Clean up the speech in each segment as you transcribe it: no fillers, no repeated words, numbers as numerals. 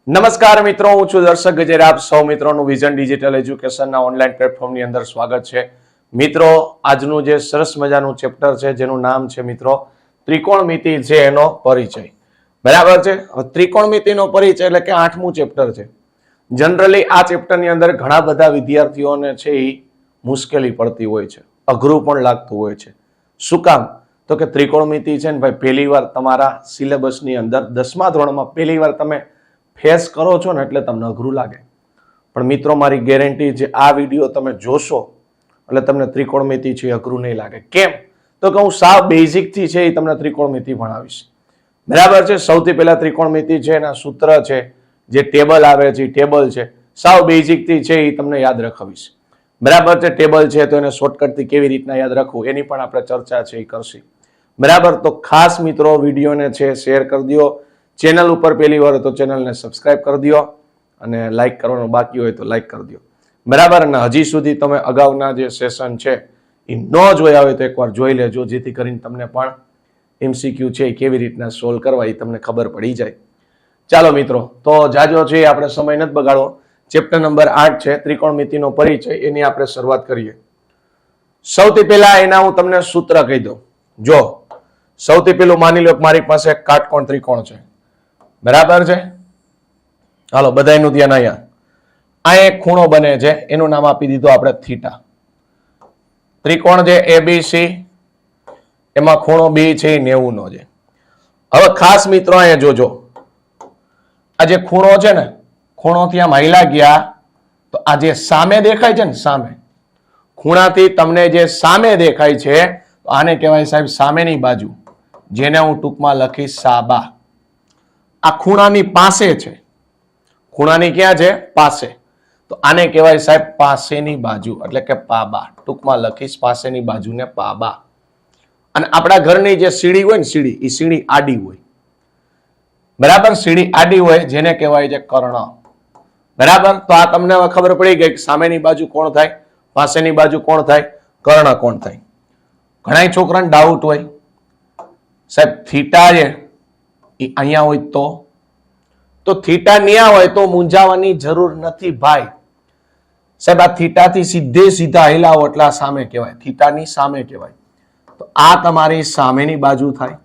નમસ્કાર મિત્રો, હું છું દર્શક ગજેરા. આપ સૌ મિત્રોનું વિઝન ડિજિટલ એજ્યુકેશનના ઓનલાઈન પ્લેટફોર્મની અંદર સ્વાગત છે. મિત્રો, આજનું જે સરસ મજાનું ચેપ્ટર છે જેનું નામ છે મિત્રો ત્રિકોણમિતિ છે એનો પરિચય. બરાબર છે. ત્રિકોણમિતિનો પરિચય એટલે કે 8મું ચેપ્ટર છે. જનરલી આ ચેપ્ટરની અંદર ઘણા બધા વિદ્યાર્થીઓને છે એ મુશ્કેલી પડતી હોય છે, અઘરું પણ લાગતું હોય છે. શું કામ? તો કે ત્રિકોણમિતિ છે ને ભાઈ પહેલી વાર તમારા સિલેબસની અંદર 10મા ધોરણમાં પહેલી વાર તમે ફેસ કરો છો ને એટલે તમને અઘરું લાગે. પણ મિત્રો, મારી ગેરંટી છે આ વિડીયો તમે જોશો એટલે તમને ત્રિકોણમિતિ છે અઘરું નહીં લાગે. કેમ? તો કે હું સાવ બેઝિક થી છે એ તમને ત્રિકોણમિતિ ભણાવીશ. બરાબર છે. સૌથી પહેલા ત્રિકોણમિતિ છે એના સૂત્ર છે, જે ટેબલ આવે છે ટેબલ છે, સાવ બેઝિક થી છે એ તમને યાદ રખાવીશ. બરાબર છે. ટેબલ છે તો એને શોર્ટકટ થી કેવી રીતના યાદ રાખવું એની પણ આપણે ચર્ચા છે એ કરશી. બરાબર. તો ખાસ મિત્રો વિડીયોને છે શેર કરી દો. ચેનલ ઉપર પહેલી વાર તો ચેનલને સબસ્ક્રાઇબ કરી દો અને લાઈક કરવાનું બાકી હોય તો લાઈક કરી દો. બરાબર. અને હજી સુધી તમે અગાઉના જે સેશન છે એ ન જોયા હોય તો એકવાર જોઈ લેજો, જેથી કરીને તમને પણ MCQ છે એ કેવી રીતના સોલ્વ કરવા એ તમને ખબર પડી જાય. ચાલો મિત્રો, તો જાજો છે આપણે સમય નથી બગાડવો. ચેપ્ટર નંબર 8 છે ત્રિકોણમિતિનો પરિચય, એની આપણે શરૂઆત કરીએ. સૌથી પહેલા એના હું તમને સૂત્ર કહી દઉં. જો સૌથી પહેલું માની લો કે મારી પાસે એક કાટકોણ ત્રિકોણ છે. બરાબર છે. હાલો, બધાનું ધ્યાન અહીંયા. આ એક ખૂણો બને છે, એનું નામ આપી દીધું આપણે થીટા. ત્રિકોણ છે ABC, એમાં ખૂણો B છે એ 90 નો છે. હવે ખાસ મિત્રો અહીંયા જોજો, આ જે ખૂણો છે ને, ખૂણો થી આમ હાઈલા ગયા તો આ જે સામે દેખાય છે ને, સામે ખૂણાથી તમને જે સામે દેખાય છે આને કહેવાય સાહેબ સામેની બાજુ, જેને હું ટૂંકમાં લખીશ સાબા. આ ખૂણાની પાસે છે. ખૂણાની ક્યાં છે? પાસે. તો આને કહેવાય સાહેબ પાસેની બાજુ, એટલે કે પાબા. ટૂંકમાં લખીશ પાસેની બાજુને પાબા. અને આપણા ઘરની જે સીડી હોય ને, સીડી, એ સીડી આડી હોય. બરાબર. સીડી આડી હોય જેને કહેવાય છે કર્ણ. બરાબર. તો આ તમને હવે ખબર પડી ગઈ કે સામેની બાજુ કોણ થાય, પાસેની બાજુ કોણ થાય, કર્ણ કોણ થાય. ઘણા છોકરાને ડાઉટ હોય, સાહેબ થીટા છે એ અહીંયા હોય તો થીટા ન્યા હોય તો મૂંઝાવાની જરૂર નથી ભાઈ. સાહેબ આ થીટાથી સીધા હિલાવો એટલે આ સામે કહેવાય, થીટાની સામે કહેવાય. તો આ તમારી સામેની બાજુ થાય.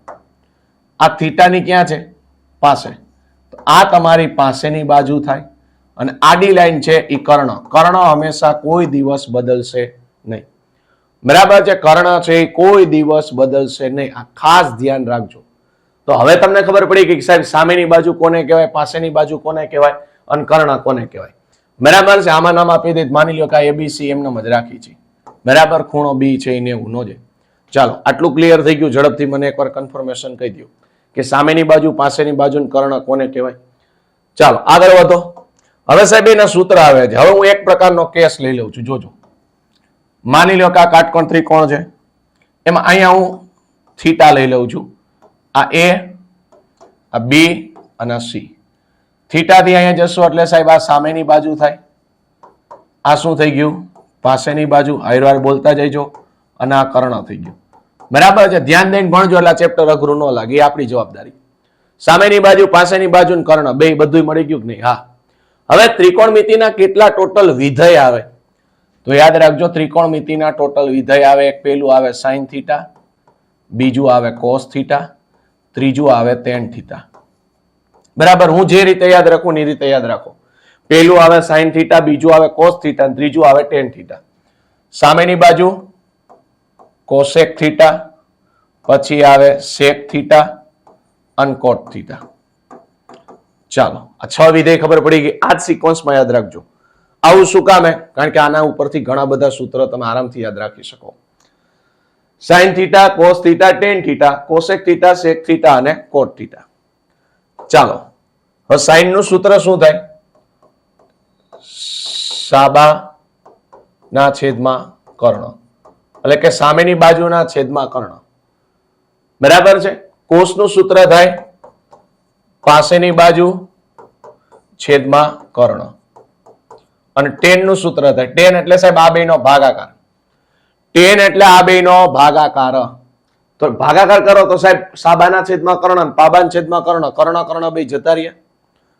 આ થીટાની ક્યાં છે? પાસે. તો આ તમારી પાસેની બાજુ થાય. અને આડી લાઈન છે એ કર્ણ. કર્ણ હંમેશા કોઈ દિવસ બદલશે નહીં. બરાબર છે. કર્ણ છે એ કોઈ દિવસ બદલશે નહીં. આ ખાસ ધ્યાન રાખજો. તો હવે તમને ખબર પડી કે સાહેબ સામેની બાજુ કોને કહેવાય, પાસેની બાજુ કોને કહેવાય અને કર્ણ કોને કહેવાય. બરાબર છે. આમાં નામ આપી દે, માની લો કે ABC એમને જ રાખી છે. બરાબર. ખૂણો B છે એ 90 નો છે. ચાલો, આટલું ક્લિયર થઈ ગયું. ઝડપથી મને એકવાર કન્ફર્મેશન કહી દો કે સામેની બાજુ, પાસેની બાજુ અને કર્ણ કોને કહેવાય. ચાલો આગળ વધો. હવે સાહેબ એના સૂત્ર આવે છે. હવે હું એક પ્રકારનો કેસ લઈ લઉં છું. જોજો, માની લો કે આ કાટકોણ ત્રિકોણ છે, એમાં અહીંયા હું થીટા લઈ લઉં છું. આ A, આ B અને આ C. થીટાથી અહીંયા જશો એટલે સાહેબ આ સામેની બાજુ થાય. આ શું થઈ ગયું? પાસેની બાજુ. હાઈવાર બોલતા જઈજો. અને આ કર્ણ થઈ ગયું. બરાબર છે. ધ્યાન દઈને ભણજો એટલે આ ચેપ્ટર અઘરું ન લાગે, એ આપણી જવાબદારી. સામેની બાજુ, પાસેની બાજુ ને કર્ણ બે બધું મળી ગયું કે નહીં? હા. હવે ત્રિકોણમિતિના કેટલા ટોટલ વિધેય આવે તો યાદ રાખજો. ત્રિકોણમિતિના ટોટલ વિધેય આવે, એક પહેલું આવે સાઇન થીટા, બીજું આવે કોસ થીટા, ત્રીજું આવે ટેન થીટા. બરાબર. હું જે રીતે યાદ રાખું એ રીતે યાદ રાખો. પહેલું આવે સાઇન થીટા, બીજું આવે કોસ થીટા, ત્રીજું આવે ટેન થીટા. સામેની બાજુ કોસેક થીટા, પછી આવે સેક થીટા અને કોટ થીટા. ચાલો, આ 6 વિધેય ખબર પડી ગઈ. આ જ સિક્વન્સમાં યાદ રાખજો. આવું શું કામ? કારણ કે આના ઉપરથી ઘણા બધા સૂત્રો તમે આરામથી યાદ રાખી શકો. Sine theta, cos theta, tan theta, cosec theta, sec theta અને કોટ થીટા. ચાલો, હવે સાઇન નું સૂત્ર શું થાય? સાબા ના છેદમાં કર્ણ, એટલે કે સામેની બાજુના છેદમાં કર્ણ. બરાબર છે. કોસ નું સૂત્ર થાય પાસેની બાજુ છેદમાં કર્ણ. અને ટેન નું સૂત્ર થાય, ટેન એટલે સાહેબ આ બેનો ભાગાકાર. ટેન એટલે આ બેનો ભાગાકાર. તો ભાગાકાર કરો તો સાહેબ સાબાના છેદમાં કર્ણ, પાબાના છેદમાં કર્ણ, કર્ણ કર્ણ બે જતા રહ્યા.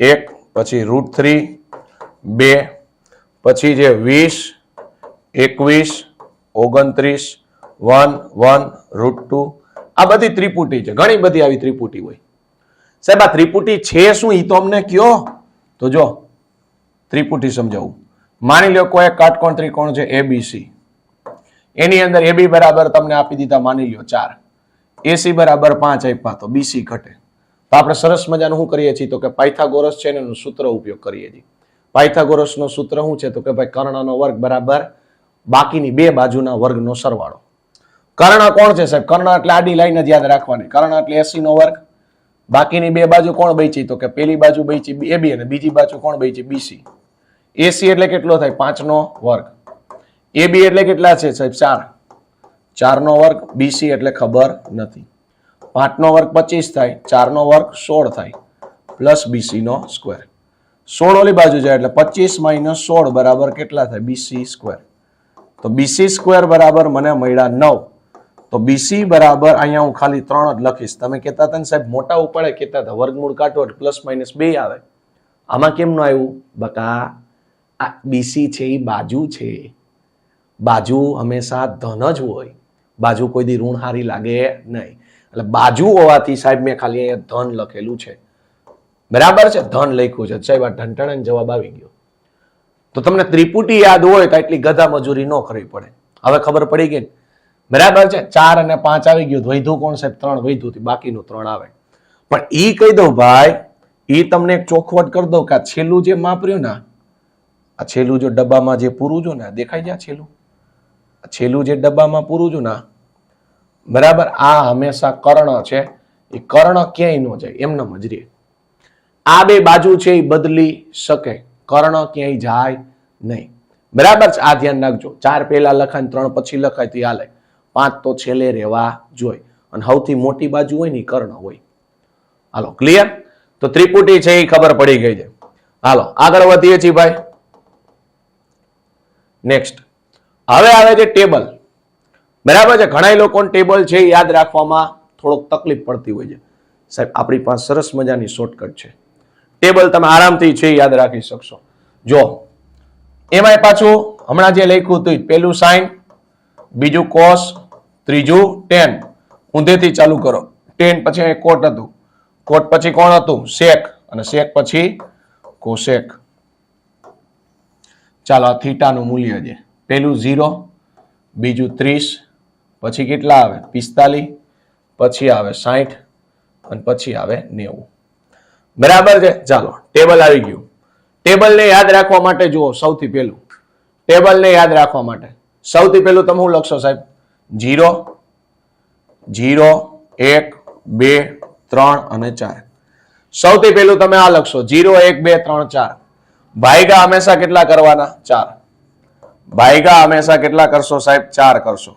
1 પછી √3 2 પછી જે 20 21 29 1 1 √2 આ બધી ત્રિપુટી છે. ઘણી બધી આવી ત્રિપુટી હોય. સાહેબ આ ત્રિપુટી છે શું એ તો અમને કયો. તો જો ત્રિપુટી સમજાવું. માની લો કોઈ કાટકોણ ત્રિકોણ છે ABC, એની અંદર AB બરાબર તમને આપી દીધા માની લો 4, AC બરાબર 5 આપ્યા તો BC ઘટે. તો આપણે સરસ મજાનું શું કરીએ છીએ તો કે પાયથાગોરસ છે એનું સૂત્ર ઉપયોગ કરીએ છીએ. પાયથાગોરસનો સૂત્ર શું છે તો કે ભાઈ કર્ણનો વર્ગ બરાબર બાકીની બે બાજુના વર્ગનો સરવાળો. કર્ણ કોણ છે સાહેબ? કર્ણ એટલે આડી લાઈન જ યાદ રાખવાની. કર્ણ એટલે 80 નો વર્ગ. બાકીની બે બાજુ કોણ બચી તો કે પેલી બાજુ બચી AB અને બીજી બાજુ કોણ બચી BC. AC એટલે કેટલો થાય? 5 નો વર્ગ. AB એટલે કેટલા છે સાહેબ? 4. 4 નો વર્ગ. BC એટલે ખબર નથી. 5 નો વર્ગ 25 થાય, 4 નો વર્ગ 16 થાય, પ્લસ BC નો સ્ક્વેર. 16 ઓલી બાજુ જાય એટલે 25 - 16 બરાબર કેટલા થાય? BC square. તો BC સ્ક્વેર બરાબર મને મળ્યા 9. તો BC બરાબર અહીંયા હું ખાલી 3 જ લખીશ. તમે કહેતા હતા ને સાહેબ મોટા ઉપાડે કહેતા હતા વર્ગમૂળ કાઢો એટલે પ્લસ માઇનસ 2 આવે. આમાં કેમ ન આવ્યું? બકા આ BC છે એ બાજુ છે. બાજુ હંમેશા ધન જ હોય. બાજુ કોઈ દી ઋણ હારી લાગે નહીં. એટલે બાજુ હોવાથી સાહેબ મેં ખાલી અહીંયા ધન લખેલું છે. બરાબર છે? ધન લખ્યું છે સાહેબ. આ ઢંટણ જવાબ આવી ગયો. તો તમને ત્રિપુટી યાદ હોય તો એટલી ગધા મજૂરી ન કરવી પડે. હવે ખબર પડી ગઈ. બરાબર છે? 4 અને 5 આવી ગયું. વૈધું કોણ સાહેબ? 3 વૈધું. બાકીનું 3 આવે. પણ ઈ કહી દઉં ભાઈ, ઈ તમને એક ચોખવટ કરી દઉં કે આ છેલ્લું જે માપ રહ્યું ને, આ છેલ્લું જો ડબ્બામાં જે પૂરું જો ને દેખાય છે, છેલ્લું છેલ્લું જે ડબ્બામાં પૂરું જો ને, બરાબર, આ હંમેશા કર્ણ છે. એ કર્ણ ક્યાંય ન જાય, એમને મજરી. આ બે બાજુ છે એ બદલી શકે, કર્ણ ક્યાંય જાય નહીં. બરાબર છે? આ ધ્યાન રાખજો. 4 પહેલા લખાય 3 પછી લખાય તો હાલે. 5 તો છેલ્લે રહેવા જોઈએ. અને સૌથી મોટી બાજુ હોય ને કર્ણ હોય. હાલો ક્લિયર? તો ત્રિપુટી છે એ ખબર પડી ગઈ છે. હાલો આગળ વધીએ છીએ ભાઈ. નેક્સ્ટ હવે આવે છે ટેબલ. બરાબર છે? ઘણા લોકોને ટેબલ છે યાદ રાખવામાં થોડોક તકલીફ પડતી હોય છે. સાહેબ આપણી પાસે સરસ મજાની શોર્ટકટ છે. ટેબલ તમે આરામથી છે યાદ રાખી શકશો. જો એમાંય પાછું હમણાં જે લખ્યું હતું પેલું સાઇન, બીજું કોસ, ત્રીજું ટેન. ઊંધેથી ચાલુ કરો. ટેન પછી કોટ હતું, કોટ પછી કોણ હતું? સેક, અને સેક પછી કોસેક. ચાલો આ થીટાનું મૂલ્ય છે. પેલું 0, બીજું 30, પછી કેટલા આવે? 45, પછી આવે 60 અને પછી આવે 90. બરાબર છે? ચાલો ટેબલ આવી ગયું. ટેબલને યાદ રાખવા માટે જુઓ, સૌથી પહેલું ટેબલને યાદ રાખવા માટે સૌથી પહેલું તમે શું લખશો સાહેબ? 0 0 1 2 3 અને 4. સૌથી પહેલું તમે આ લખશો 0 1 2 3 4. ભાઈગા હંમેશા કેટલા કરવાના? 4. ભાઈગા હંમેશા કેટલા કરશો સાહેબ? 4 કરશો.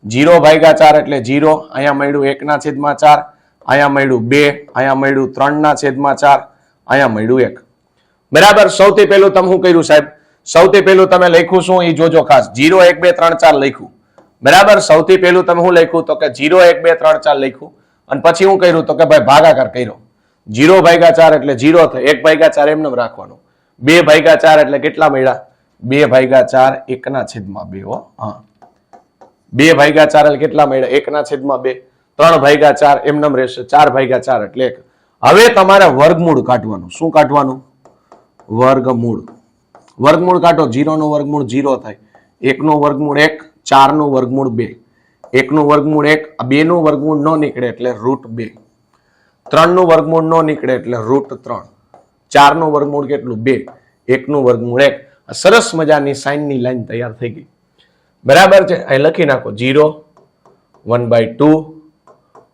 0 ભાગ્યા 4 એટલે 0. અહીંયા મળ્યું 1/4, અહીંયા મળ્યું 2, અહીંયા મળ્યું 3/4, અહીંયા મળ્યું 1. બરાબર? સૌથી પહેલું તમે શું કર્યું સાહેબ? સૌથી પહેલું તમે લખ્યું શું એ જોજો ખાસ. 0 1 2 3 4 લખ્યું. બરાબર? સૌથી પહેલું તમે શું લખ્યું તો કે 0 1 2 3 4 લખ્યું. અને પછી શું કર્યું તો કે ભાઈ ભાગાકાર કર્યો. 0 ભાગ્યા 4 એટલે 0 થાય. 1 ભાગ્યા 4 એમને રાખવાનું. 2 ભાગ્યા 4 એટલે કેટલા મળ્યા? 2 ભાગ્યા 4 1/2. હા, 2 ભાગ્યા 4 એટલે કેટલા મળ્યા? 1/2. 3 ભાગ્યા 4 એમને રહેશે. 4 ભાગ્યા 4 એટલે 1. હવે તમારે વર્ગમૂળ કાઢવાનું. શું કાઢવાનું? વર્ગમૂળ. વર્ગમૂળ કાઢો. 0 નું વર્ગમૂળ 0 થાય, 1 નું વર્ગમૂળ 1, 4 નું વર્ગમૂળ 2, 1 નું વર્ગમૂળ 1, 2 નું વર્ગમૂળ ન નીકળે એટલે √2, 3 નું વર્ગમૂળ ન નીકળે એટલે √3, 4 નું વર્ગમૂળ કેટલું? 2, 1 નું વર્ગમૂળ 1. સરસ મજાની સાઈનની લાઈન તૈયાર થઈ ગઈ. બરાબર છે? અહીં લખી નાખો 0 1/2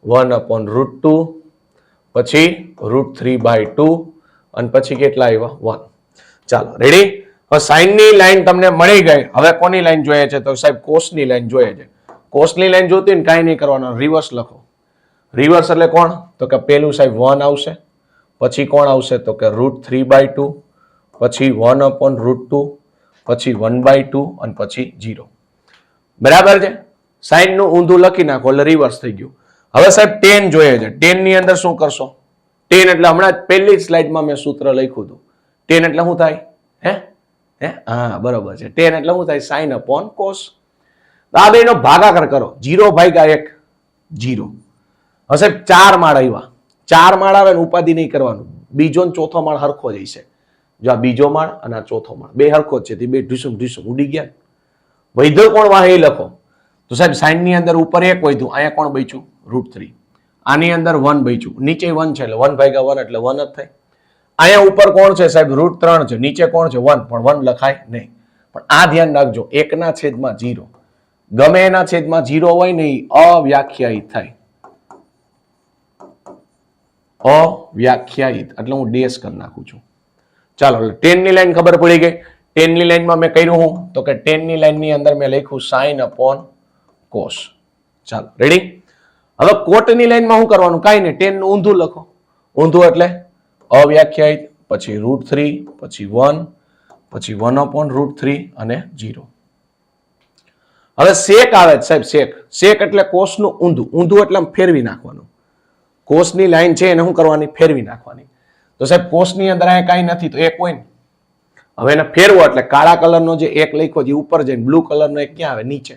1/√2, પછી √3/2 અને પછી કેટલા આવ્યા? 1. ચાલો રેડી? હવે સાઈનની લાઈન તમને મળી ગઈ. હવે કોની લાઈન જોઈએ છે તો સાહેબ કોસની લાઈન જોઈએ છે. કોસની લાઈન જોતી ને કાંઈ નહીં કરવાનું, રિવર્સ લખો. રિવર્સ એટલે કોણ તો કે પેલું સાહેબ 1 આવશે, પછી કોણ આવશે તો કે √3/2, પછી 1/√2, પછી 1/2 અને પછી 0. બરાબર છે? સાઈનનું ઊંધું લખી નાખો એટલે રિવર્સ થઈ ગયું. હવે સાહેબ 10 જોઈએ છે. 10 ની અંદર શું કરશો? ટેન એટલે હમણાં જ પહેલી સ્લાઇડમાં મેં સૂત્ર લખ્યું હતું. ટેન એટલે શું થાય? હા બરોબર છે. ટેન એટલે શું થાય? Sine upon cos. આ બેનો ભાગાકાર કરો. 0/1 0. હશે 4 માળ આવ્યા. 4 માળ આવે ને ઉપાધિ નહીં કરવાનું. બીજો ને ચોથો માળ હરખો જ હશે. જો આ બીજો માળ અને આ ચોથો માળ બે હરખો જ છે. તે બે ઢીસુમ ઢીસુમ ઉડી ગયા. વૈધર કોણ વાહે એ લખો. તો સાહેબ સાઈન ની અંદર ઉપર 1 વધ્યું. અહીંયા કોણ બચ્યું? √3. આની અંદર 1 બચ્યું. નીચે 1 છે એટલે 1/1 એટલે 1 જ થાય. અહીંયા ઉપર કોણ છે સાહેબ? √3 છે. નીચે કોણ છે? 1. પણ 1 લખાય નહીં. પણ આ ધ્યાન રાખજો, 1/0 ગમે એના છેદમાં 0 હોય ને એ અવ્યાખ્યાયિત થાય. અવ્યાખ્યાયિત એટલે હું ડેશ કરી નાખું છું. ચાલો 10 ની લાઈન ખબર પડી ગઈ. 10 ની લાઈનમાં મેં કર્યું હું તો કે 10 ની લાઈન ની અંદર મેં લખ્યું સાઇન અપોન કોસ. ચાલો રેડી. હવે કોટની લાઈનમાં શું કરવાનું? કાંઈ નહીં, 10 નું ઊંધું લખો. ઊંધું એટલે અવ્યાખ્યાયિત, પછી √3, પછી 1, પછી 1/√3 અને 0. હવે સેક આવે છે સાહેબ. સેક સેક એટલે કોષનું ઊંધું. ઊંધું એટલે ફેરવી નાખવાનું. કોષની લાઈન છે એને શું કરવાની? ફેરવી નાખવાની. તો સાહેબ કોષની અંદર અહીંયા કાંઈ નથી તો 1 હોય ને. હવે એને ફેરવો એટલે કાળા કલરનો જે 1 લખ્યો છે ઉપર જઈને બ્લુ કલરનો 1 ક્યાં આવે? નીચે.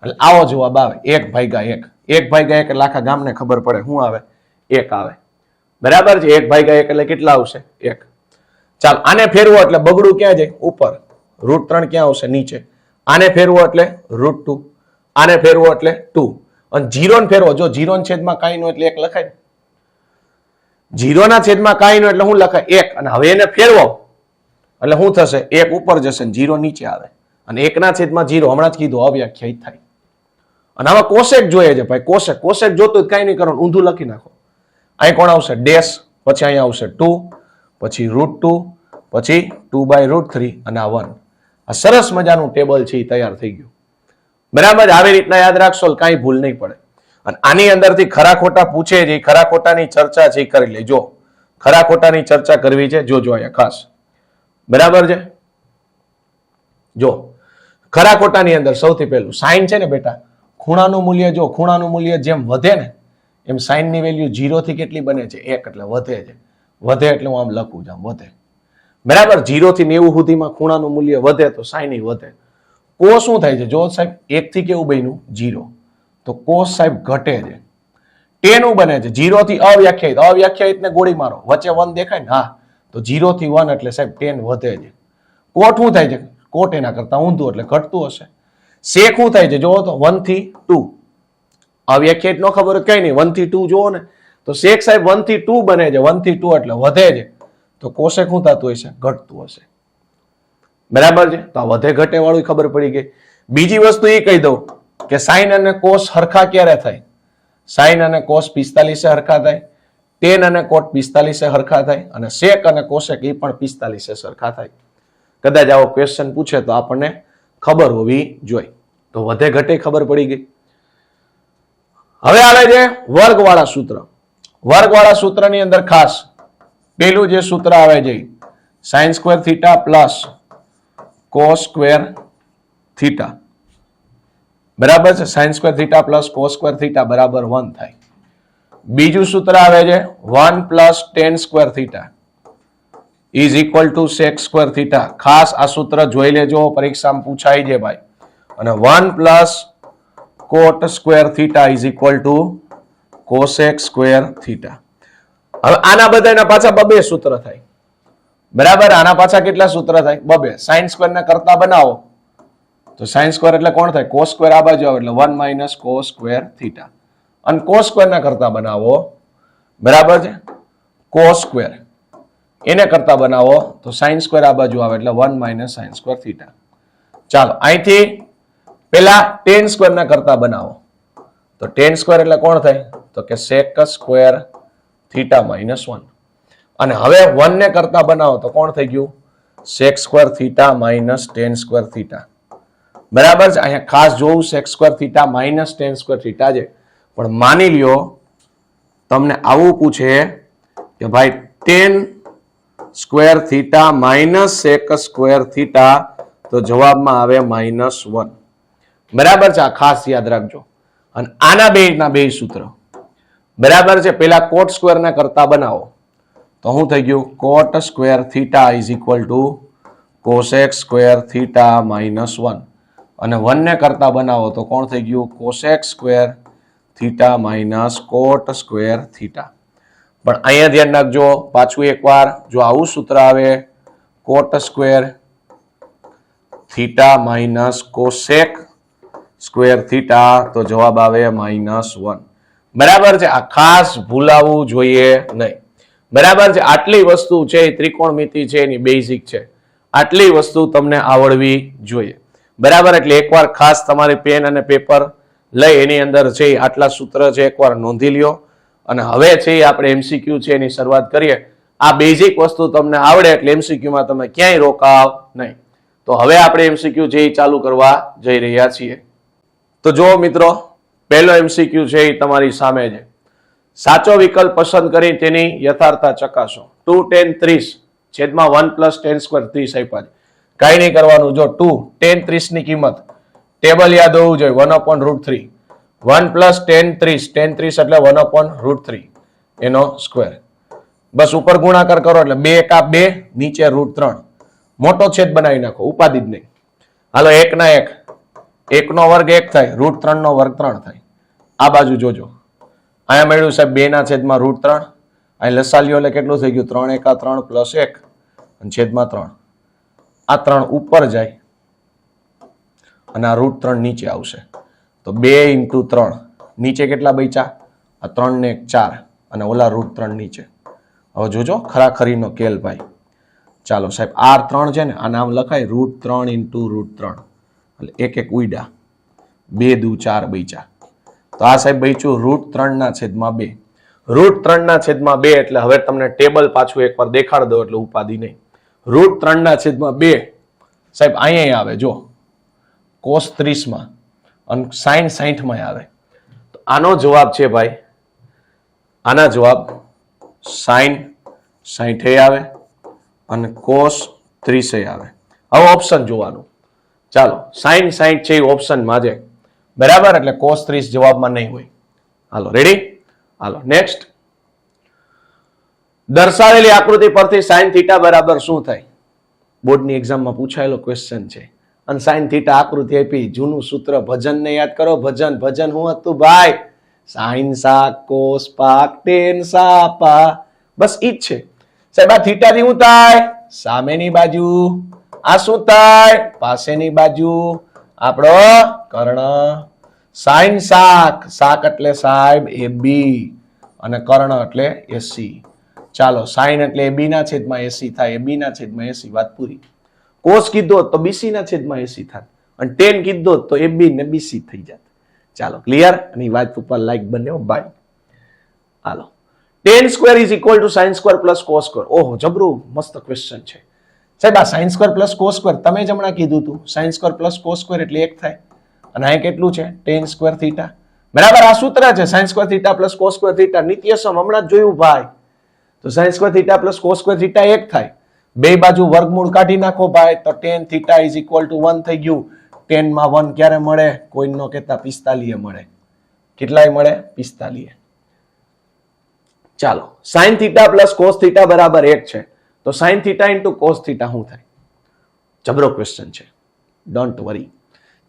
એટલે આવો જવાબ આવે 1/1. 1/1 એટલે આખા ગામને ખબર પડે શું આવે? 1 આવે. બરાબર છે. 1/1 એટલે કેટલા આવશે? 1. ચાલ આને ફેરવો એટલે બગડું ક્યાં જાય? ઉપર. √3 ક્યાં આવશે? નીચે. આને ફેરવો એટલે √2. આને ફેરવો એટલે 2. અને 0 ને ફેરવો. જો 0 ના છેદમાં કાંઈ નો એટલે 1 લખાય. 0 ના છેદમાં કાંઈ નો એટલે શું લખાય? 1. અને હવે એને ફેરવો એટલે શું થશે? 1 ઉપર જશે ને 0 નીચે આવે. અને 1/0 હમણાં જ કીધું અવ્યાખ્યાયિત થાય. અને હવે કોશેક જોઈએ છે ભાઈ. કોશેક કોશેક જોતું કાંઈ નહીં કરવાનું, ઊંધું લખી નાખો. અહીં કોણ આવશે? ડેશ. પછી અહીંયા આવશે 2, પછી √2, પછી 2/√3 અને આ 1. આ સરસ મજાનું ટેબલ છે એ તૈયાર થઈ ગયું. બરાબર. આવી રીતના યાદ રાખશો કાંઈ ભૂલ નહીં પડે. અને આની અંદરથી ખરા ખોટા પૂછે છે. ખરા ખોટાની ચર્ચા છે એ કરી લેજો. ખરા ખોટાની ચર્ચા કરવી છે. જોજો અહીંયા ખાસ. બરાબર છે. જો ખરા ખોટાની અંદર સૌથી પહેલું સાઈન છે ને બેટા, ખૂણાનું મૂલ્ય જો ખૂણાનું મૂલ્ય જેમ વધે ને એમ સાઈન ની વેલ્યુ 0 થી કેટલી બને છે? 1 એટલે વધે છે. વધે એટલે હું આમ લખું છું, આમ વધે. બરાબર. 0 થી 90 સુધીમાં ખૂણાનું મૂલ્ય વધે તો સાઈન વધે. કોસ શું થાય છે? જો સાહેબ 1 થી કેવું બન્યું? 0. તો કોસ સાહેબ ઘટે છે. ટેન બને છે 0 થી અવ્યાખ્યાયિત. અવ્યાખ્યાયિત ને ગોળી મારો, વચ્ચે 1 દેખાય ને? હા. તો 0 થી 1 એટલે સાહેબ ટેન વધે છે. કોટ શું થાય છે? કોટ એના કરતા ઊંધું એટલે ઘટતું હશે. સેક શું થાય છે? જોવો તો 1 થી 2. અવ્યાખ્યાયિત નો ખબર કઈ નહીં. 1 થી 2 જોવો ને તો સેક સાહેબ 1 થી 2 બને છે. 1 થી 2 એટલે વધે છે. તો કોશેક શું થતું હશે? ઘટતું હશે. બરાબર છે. તો આ વધે ઘટે વાળું ખબર પડી ગઈ. બીજી વસ્તુ એ કહી દઉં કે સાઈન અને કોસ હરખા ક્યારે થાય? સાઈન અને કોસ 45 હરખા થાય. ટેન અને કોટ 45 હરખા થાય. અને સેક અને કોશેક એ પણ 45 સરખા થાય. કદાચ આવો ક્વેશ્ચન પૂછે તો આપણને ખબર હોવી જોઈએ. તો વધે ઘટે ખબર પડી ગઈ. હવે આવે છે વર્ગવાળા સૂત્ર. વર્ગવાળા સૂત્રની અંદર ખાસ પેલું જે સૂત્ર આવે છે sin² θ પ્લસ cos² θ. બરાબર છે. sin² θ પ્લસ cos² θ બરાબર 1 થાય. બીજું સૂત્ર આવે છે 1 plus tan² θ is equal two sec² θ. ખાસ આ સૂત્ર જોઈ લેજો, પરીક્ષામાં પૂછાય છે ભાઈ. અને 1 plus cot² θ is equal two cosec² θ. હવે આના બધાના પાછા બબે સૂત્ર થાય. બરાબર. આના પાછા કેટલા સૂત્ર થાય? બબે. sin² ને કરતા બનાવો તો sin² એટલે કોણ થાય? cos² આ બાજુ આવે એટલે 1 માઇનસ cos² θ. અને cos² ના કરતા બનાવો. બરાબર છે. cos² એને કરતા બનાવો તો sin² આ બાજુ આવે એટલે 1 માઇનસ sin² θ. ચાલો અહીંથી પેલા tan² ના કરતા બનાવો તો tan² એટલે કોણ થાય? તો કે sec² θ માઇનસ 1. અને હવે 1 ને કરતા બનાવો તો કોણ થઈ ગયું? sec² θ minus tan² θ. બરાબર છે. અહીંયા ખાસ જોવું sec² θ માઇનસ tan² θ છે. પણ માની લ્યો તમને આવું પૂછે કે ભાઈ tan² θ માઇનસ sec² θ તો જવાબમાં આવે -1. બરાબર છે. આ ખાસ યાદ રાખજો. અને આના બે સૂત્ર બરાબર છે. પેલા કોટ સ્ક્વેર ના કરતા બનાવો તો શું થઈ ગયું? કોટ square theta is equal two cosec square theta -1 અને 1 ને કરતા બનાવો તો કોણ થઈ ગયું? કોસેક સ્ક્વેર થીટા માઇનસ કોટ સ્ક્વેર થીટા. પણ અહીંયા ધ્યાન રાખજો, પાછું એકવાર જો આવું સૂત્ર આવે કોટ square theta minus cosec square theta તો જવાબ આવે -1. બરાબર છે. આ ખાસ ભૂલાવવું જોઈએ નહીં. બરાબર છે. આટલી વસ્તુ છે ત્રિકોણમિતિ છે એની બેઝિક છે. આટલી વસ્તુ તમને આવડવી જોઈએ. બરાબર. એટલે એકવાર ખાસ તમારી પેન અને પેપર લઈ એની અંદર છે આટલા સૂત્ર છે એકવાર નોંધી લ્યો અને હવે છે આપણે એમસીક્યુ છે એની શરૂઆત કરીએ. આ બેઝિક વસ્તુ તમને આવડે એટલે એમસીક્યુ માં તમે ક્યાંય રોકાવ નહીં. તો હવે આપણે એમસીક્યુ છે એ ચાલુ કરવા જઈ રહ્યા છીએ. તો જો મિત્રો, પહેલો એમસીક્યુ છે એ તમારી સામે છે. સાચો વિકલ્પ પસંદ કરી તેની યથાર્થતા ચકાસો. 2 tan 30 છેદમાં 1 + tan² 30 આપ્યા છે. કઈ નહીં કરવાનું. જો 2 tan 30 ની કિંમત ટેબલ યાદ હોવું જોઈએ 1/√3. 1 + tan 30 tan 30 એટલે 1/√3 એનો સ્ક્વેર. બસ ઉપર ગુણાકાર કરો એટલે 2 × 2 નીચે √3. મોટો છેદ બનાવી નાખો, ઉપાધિ જ નહીં. હાલો 1 ના 1, 1 નો વર્ગ 1 થાય, √3 નો વર્ગ 3 થાય. આ બાજુ જોજો, અહીંયા મળ્યું સાહેબ 2 ના છેદમાં √3. અહીં લસાલ્યો એટલે કેટલું થઈ ગયું? 3 × 3 + 1 અને છેદમાં 3. આ 3 ઉપર જાય અને આ √3 નીચે આવશે તો 2 × 3 નીચે કેટલા બચ્યા? આ 3 ને 1 4 અને ઓલા √3 નીચે. હવે જોજો ખરાખરીનો કેલ ભાઈ. ચાલો સાહેબ R3 છે ને આ નામ લખાય √3 × √3 એટલે 1 1 ઉડ્યા, 2 દુ 4 બચ્યા. તો આ સાહેબ બચ્યું √3 ના છેદમાં 2. √3 ના છેદમાં 2 એટલે હવે તમને ટેબલ પાછું એકવાર દેખાડ દો એટલે ઉપાધિ નહીં. √3 ના છેદમાં 2 સાહેબ અહીંયા આવે જો cos 30 માં અને sin 60 માં આવે. તો આનો જવાબ છે ભાઈ, આના જવાબ sin 60 આવે અને cos 30 આવે. હવે ઓપ્શન જોવાનું. ચાલો sin 60 છે એ ઓપ્શનમાં છે. બરાબર. એટલે cos 30 જવાબમાં નહીં હોય. હાલો રેડી. હાલો નેક્સ્ટ. દર્શાવેલી આકૃતિ પરથી sin θ બરાબર શું થાય? બોર્ડની એક્ઝામમાં પૂછાયેલો ક્વેશ્ચન છે. અને sin θ આકૃતિ આપી, જૂનું સૂત્ર ભજન ને યાદ કરો. ભજન ભજન શું હતું ભાઈ? sin સાક cos પાક tan સાપા. બસ ઈ જ છે સાહેબ. આ થીટા થી શું થાય? સામેની બાજુ. આ શું થાય? પાસેની બાજુ. આપણો કર્ણ. sin સાક, સાક એટલે સાહેબ AB અને કર્ણ એટલે AC. ચાલો sin એટલે AB ના છેદમાં AC થાય, AB ના છેદમાં AC. વાત પૂરી. cos કીધો તો BC ના છેદમાં AC થાય અને tan કીધો તો AB ને BC થઈ જાય. ચાલો ક્લિયર. અને વાત ઉપર લાઈક બન્યો ભાઈ. હાલો tan² = sin² + cos². ઓહો જબરું મસ્ત ક્વેશ્ચન છે સાહેબ. આ sin² + cos² તમે જ હમણાં કીધું હતું sin² + cos² એટલે 1 થાય અને અહીં કેટલું છે? tan² θ. બરાબર. આ સૂત્ર છે sin² θ + cos² θ. નિત્યસમ હમણાં જ જોયું ભાઈ. તો sin² θ + cos² θ 1 થાય. બે બાજુ વર્ગમૂળ કાઢી નાખો ભાઈ તો tan θ = 1 થઈ ગયું. 10 માં 1 ક્યારે મળે? કોઈ નો કહેતા 45 મળે. કેટલાય મળે? 45. ચાલો sin θ + cos θ બરાબર 1 છે તો sin θ × cos θ શું થાય? જબરો ક્વેશ્ચન છે. Don't worry.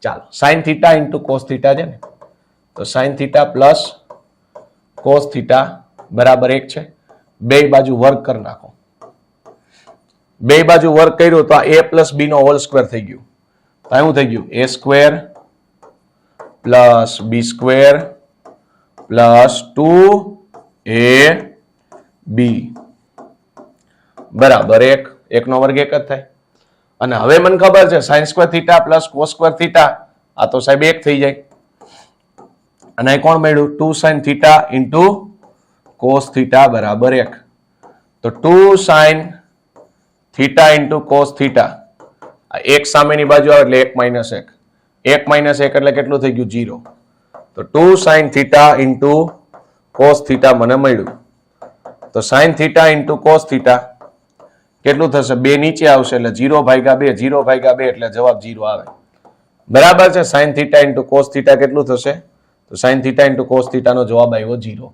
ચાલો sin θ × cos θ છે ને તો sin θ + cos θ બરાબર 1 છે. બે બાજુ વર્ગ કરી નાખો. બે બાજુ વર્ગ કર્યો તો આ a + b નો હોલ સ્ક્વેર થઈ ગયું. તો શું થઈ ગયું? a² + b² + 2ab બરાબર 1. 1 નો વર્ગ 1 જ થાય. અને હવે મને ખબર છે sin² θ + cos² θ આ તો સાહેબ 1 થઈ જાય. અને અહીં કોણ મળ્યું? 2 sin θ × cos θ બરાબર 1. તો 2 sin θ × cos θ. આ 1 સામેની બાજુ આવે એટલે 1 - 1. 1 - 1 એટલે કેટલું થઈ ગયું? 0. તો 2 sin θ × cos θ મને મળ્યું. તો sin θ × cos θ કેટલું થશે? 2 નીચે આવશે એટલે 0/2. 0/2 એટલે જવાબ 0 આવે. બરાબર છે. sin θ × cos θ કેટલું થશે? તો sin θ × cos θ નો જવાબ આવ્યો 0.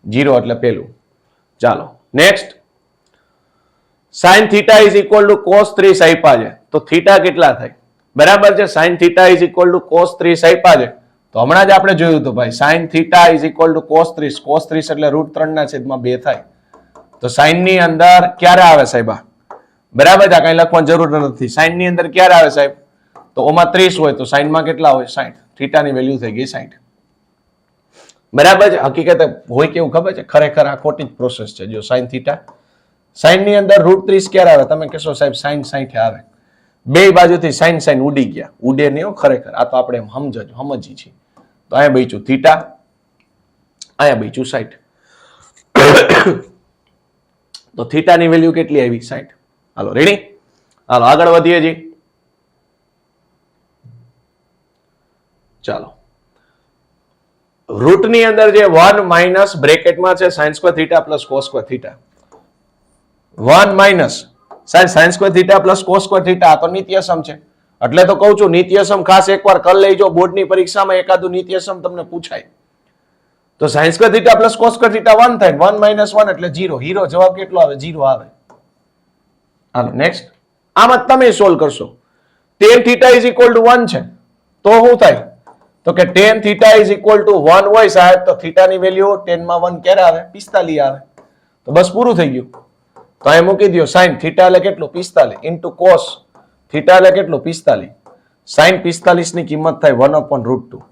0 એટલે પેલું. ચાલો next, sign theta is equal to cos 30 આપ્યા છે તો થીટા કેટલા થાય? બરાબર છે, sign theta is equal to cos 30 આપ્યા છે તો હમણાં જ આપણે જોયું હતું ભાઈ, sign theta is equal to cos 30. Cos 30 એટલે √3/2 થાય. તો સાઇન ની અંદર ક્યારે આવે સાહેબ? બરાબર છે, કઈ લખવાની જરૂર નથી. સાઇન ની અંદર ક્યારે આવે સાહેબ? તો ઓમાં 30 હોય તો સાઇન માં કેટલા હોય? 60. થીટા ની વેલ્યુ થઈ ગઈ 60. બરાબર છે. હકીકત હોય કેવું ખબર છે? ખરેખર આ ખોટી જ પ્રોસેસ છે. જો સાઇન થીટા, સાઇન ની અંદર √30 ક્યારે આવે? તમે કહેશો સાહેબ સાઇન 60 આવે. બે બાજુથી સાઇન સાઇન ઉડી ગયા. ઉડે નહીં ખરેખર, આ તો આપણે એમ સમજી છીએ. તો અહીંયા બચ્યું થીટા, અહીંયા બચ્યું 60. તો થીટા ની વેલ્યુ કેટલી આવી? 60. હાલો રેડી, હાલો આગળ વધીએ જી. ચાલો, રૂટ ની અંદર જે 1 માઇનસ બ્રેકેટમાં છે sign square theta plus cos square theta. 1 minus sign square theta plus cos square theta, આ તો નિત્યસમ છે. એટલે તો કહું છું નિત્યસમ ખાસ એકવાર કરી લેજો, બોર્ડની પરીક્ષામાં એકાદું નિત્યસમ તમને પૂછાય. તો sign square theta plus cos square theta 1 થાય. 1 માઇનસ 1 એટલે 0. હીરો જવાબ કેટલો આવે? 0 આવે. હાલો નેક્સ્ટ, આમ જ તમે સોલ્વ કરશો. tan theta is equal to 1 છે તો શું થાય? તો કે tan theta is equal to 1 હોય સાહેબ તો થીટાની વેલ્યુ 10 માં 1 ક્યારે આવે? 45 આવે. તો બસ પૂરું થઈ ગયું. તો અહીં મૂકી દો સાઇન થીટા એટલે કેટલું? 45 ઇન્ટુ કોસ થીટા એટલે કેટલું? 45. સાઇન 45 ની કિંમત થાય 1/√2.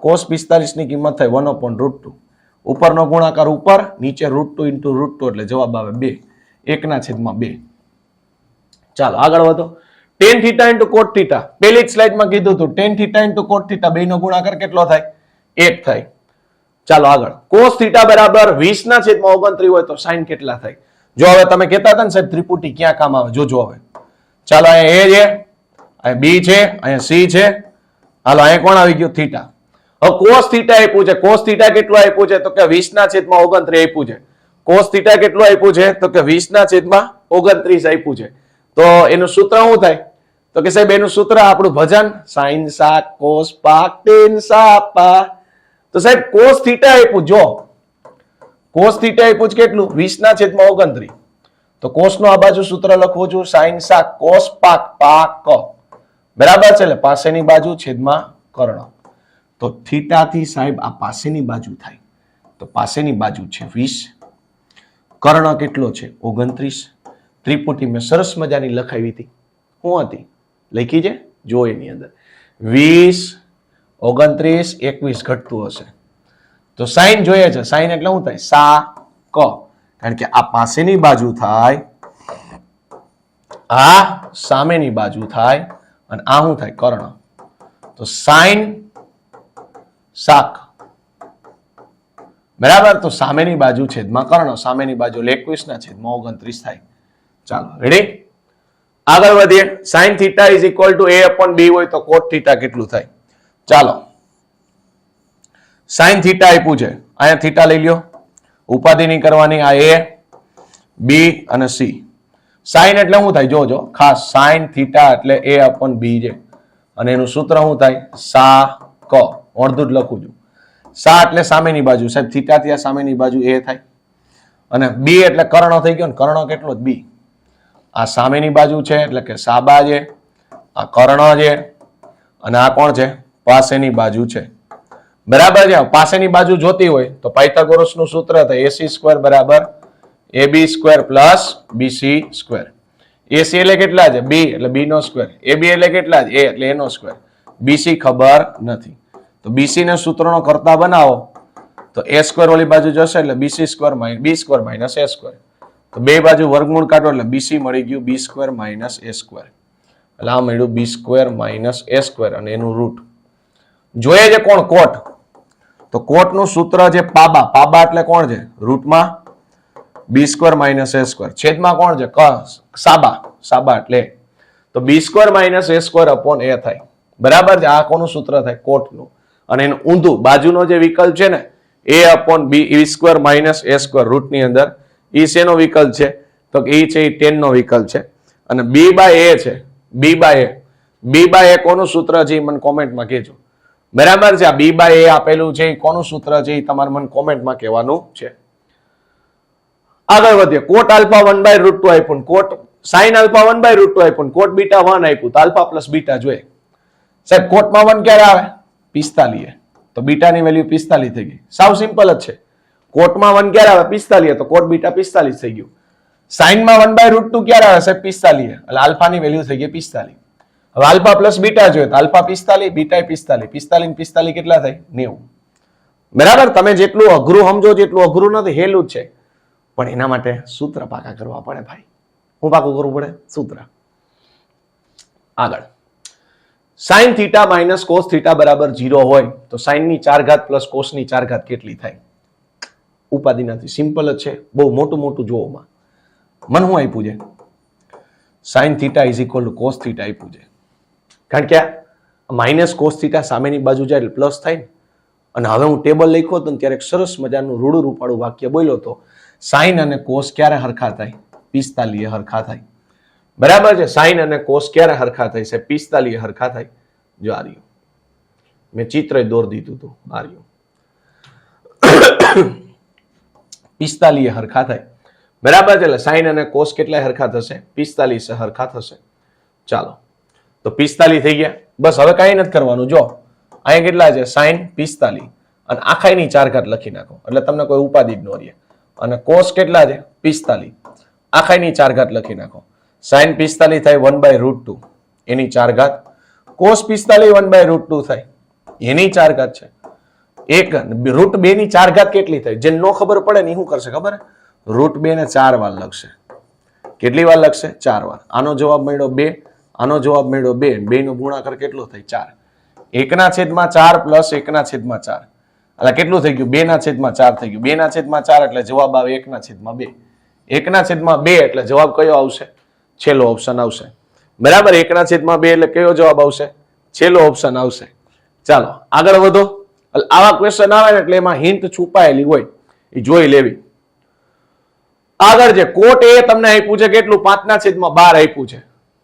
કોસ 45 ની કિંમત થાય 1/√2. ઉપરનો ગુણાકાર ઉપર, નીચે √2 ઇન્ટુ √2 એટલે જવાબ આવે 2. 1/2. ચાલો આગળ વધો. tan થીટા ઇન્ટુ કોટ થીટા, પહેલી જ સ્લાઇડમાં કીધું હતું. tan થીટા ઇન્ટુ કોટ થીટા બેનો ગુણાકાર કેટલો થાય? 1 થાય. ચાલો આગળ, કોસ થીટા બરાબર 20/29 હોય તો સાઇન કેટલા થાય? જો હવે તમે કહેતા હતા ને સાહેબ ત્રિપુટી ક્યાં કામ આવે, જોજો હવે. ચાલો અહીંયા A છે, અહીંયા B છે, અહીંયા C છે. હાલો અહીંયા કોણ આવી ગયું? થીટા. હવે કોસ થીટા આપ્યું છે. કોસ થીટા કેટલું આપ્યું છે? તો કે 20/29 આપ્યું છે. કોસ થીટા કેટલું આપ્યું છે? તો કે 20/29 આપ્યું છે. તો એનું સૂત્ર શું થાય? તો કે સાહેબ એનું સૂત્ર આપણું ભજન સાઇન સાક કોસ પાક ટેન સાપા. તો સાહેબ કોસ થીટા આપ્યું, જો કોસ થીટા આપ્યું છે કેટલું? 20/29. તો કોસ નું આ બાજુ સૂત્ર લખવું છું સાઇન સાક કોસ પાક પાક. બરાબર છે, એટલે પાસેની બાજુ છેદમાં કર્ણ. તો થીટા થી સાહેબ આ પાસેની બાજુ થાય તો પાસેની બાજુ છે 20, કર્ણ કેટલો છે? 29. ત્રિપુટી મેં સરસ મજાની લખાવી હતી. શું હતી? લખી છે જો એની અંદર 20, 29, 21 ઘટતું હશે. તો સાઈન જોઈએ છે. સાઈન એટલે શું થાય? સા ક. કારણ કે આ પાસેની બાજુ થાય, આ સામેની બાજુ થાય અને આ શું થાય? કર્ણ. તો સાઈન સાક. બરાબર, તો સામેની બાજુ છેદમાં કર્ણ, સામેની બાજુ 21/29 થાય. ચાલો રેડી, આગળ વધીએ. Sign theta is equal two A/B હોય તો કોટ થીટા કેટલું થાય? ચાલો, સાઇન થીટા આપ્યું છે, અહીંયા થીટા લઈ લ્યો, ઉપાધિ નહીં કરવાની. આ A, B અને C. સાઇન એટલે શું થાય? જોજો ખાસ, સાઇન થીટા એટલે A/B છે અને એનું સૂત્ર શું થાય? સા ક. અડધું જ લખું છું. સા એટલે સામેની બાજુ, સાહેબ થીટા થી આ સામેની બાજુ A થાય અને B એટલે કર્ણ થઈ ગયો ને, કર્ણ કેટલો? B. આ સામેની બાજુ છે એટલે કે સાબા છે, આ કર્ણ છે અને આ કોણ છે? પાસેની બાજુ છે. બરાબર છે. પાસેની બાજુ જોતી હોય તો પાયથાગોરસ નું સૂત્ર થાય AC² બરાબર AB² પ્લસ BC². AC એટલે કેટલા છે? B એટલે B નો સ્ક્વેર. AB એટલે કેટલા છે? A એટલે A નો સ્ક્વેર. BC ખબર નથી તો BC ને સૂત્રનો કરતા બનાવો તો A² વાળી બાજુ જશે એટલે BC² B² માઇનસ A². તો બે બાજુ વર્ગમૂળ કાઢો એટલે BC મળી ગયું B² માઇનસ A². એટલે આ મળ્યું B² માઇનસ A² અને એનું રૂટ. જોઈએ છે કોણ? કોટ. તો કોટ નું સૂત્ર છે પાબા. પાબા એટલે કોણ છે? રૂટમાં B² માઇનસ A². છેદમાં કોણ છે? સાબા. સાબા એટલે તો B² minus A² upon A થાય. બરાબર છે. આ કોનું સૂત્ર થાય? કોટનું. અને એનું ઊંધું બાજુનો જે વિકલ્પ છે ને A/B² માઇનસ A² રૂટની અંદર, ઈ શેનો વિકલ્પ છે? તો એ છે એ 10 નો વિકલ્પ છે અને B/A છે. B/A કોનું સૂત્ર છે એ મને કોમેન્ટમાં કહેજો. બરાબર છે. આ B/A આપેલું છે એ કોનું સૂત્ર છે એ તમારે મને કોમેન્ટમાં કહેવાનું છે. આગળ વધીએ. કોટ આલ્ફા 1/√2 આપ્યું, કોટ સાઇન આલ્ફા 1/√2 આપ્યું, કોટ બીટા 1 આપ્યું, તો આલ્ફા પ્લસ બીટા જોઈએ. સાહેબ કોટમાં 1 ક્યારે આવે? 45. તો બીટાની વેલ્યુ 45 થઈ ગઈ. સાવ સિમ્પલ જ છે. કોટમાં 1 ક્યારે આવે? 45, તો કોટ બીટા 45 થઈ ગયું. સાઇનમાં 1/√2 ક્યારે આવે? સાહેબ 45, એટલે આલ્ફાની વેલ્યુ થઈ ગઈ 45. હવે આલ્ફા પ્લસ બીટા જોઈએ તો આલ્ફા 45, બીટા 45, 45 ને 45 કેટલા થાય? 90. બરાબર. તમે જેટલું અઘરું સમજો જેટલું અઘરું નથી, હેલું જ છે, પણ એના માટે સૂત્ર પાકા કરવા પડે ભાઈ. હું પાકું કરવું પડે? સૂત્ર. આગળ sine theta minus cos theta બરાબર 0 હોય તો સાઇન ની 4 ઘાત પ્લસ કોસ ની 4 ઘાત કેટલી થાય? ઉપાધિ નથી, સિમ્પલ જ છે. બહુ મોટું મોટું જોવામાં મને શું આપ્યું છે? Sign theta is equal to cos theta આપ્યું છે. કારણ કે માઇનસ કોસ થીટા સામેની બાજુ જાય એટલે પ્લસ થાય ને. અને હવે હું ટેબલ લખ્યો હતો ત્યારે એક સરસ મજાનું રૂડું રૂપાળું વાક્ય બોલ્યો હતો, સાઇન અને કોસ ક્યારે હરખા થાય? 45 હરખા થાય. બરાબર છે. સાઇન અને કોસ ક્યારે હરખા થાય છે? 45 હરખા થાય. જો આ રહ્યું, મેં ચિત્ર દોર દીધું હતું, આ રહ્યું 45 હરખા થાય. બરાબર છે. એટલે સાઇન અને કોસ કેટલા હરખા થશે? 45 હરખા થશે. ચાલો, તો 45 થઈ ગયા. બસ હવે કઈ નથી કરવાનું. જો અહીંયા કેટલા છે? સાઇન 45 અને આખાની 4 ઘાત લખી નાખો એટલે તમને કોઈ ઉપાધિ જ ન રહે. અને કોસ કેટલા છે? 45 આખાની 4 ઘાત લખી નાખો. સાઇન 45 થાય 1/√2 એની 4 ઘાત, કોસ 45 1/√2 થાય એની 4 ઘાત છે. એક √2 ની 4 ઘાત કેટલી થાય? જે નો ખબર પડે ને શું કરશે ખબર? √2 ને 4 વાર લખશે. કેટલી વાર લખશે? 4 વાર. આનો જવાબ મળ્યો 2, આનો જવાબ મળ્યો 2, 2 નો ગુણાકાર કેટલો થાય? 4. 1/4 પ્લસ 1/4 એટલે કેટલું થઈ ગયું? 2/4 થઈ ગયું. 2/4 એટલે જવાબ આવે 1/2. 1/2 એટલે જવાબ કયો આવશે? છેલ્લો ઓપ્શન આવશે. બરાબર. 1/2 એટલે કયો જવાબ આવશે? છેલ્લો ઓપ્શન આવશે. ચાલો આગળ વધો. આવા ક્વેશ્ચન આવે ને એટલે એમાં હિન્ટ છુપાયેલી હોય, એ જોઈ લેવી. આગળ છે કોટ એ તમને આપ્યું છે કેટલું? 5/12 આપ્યું છે.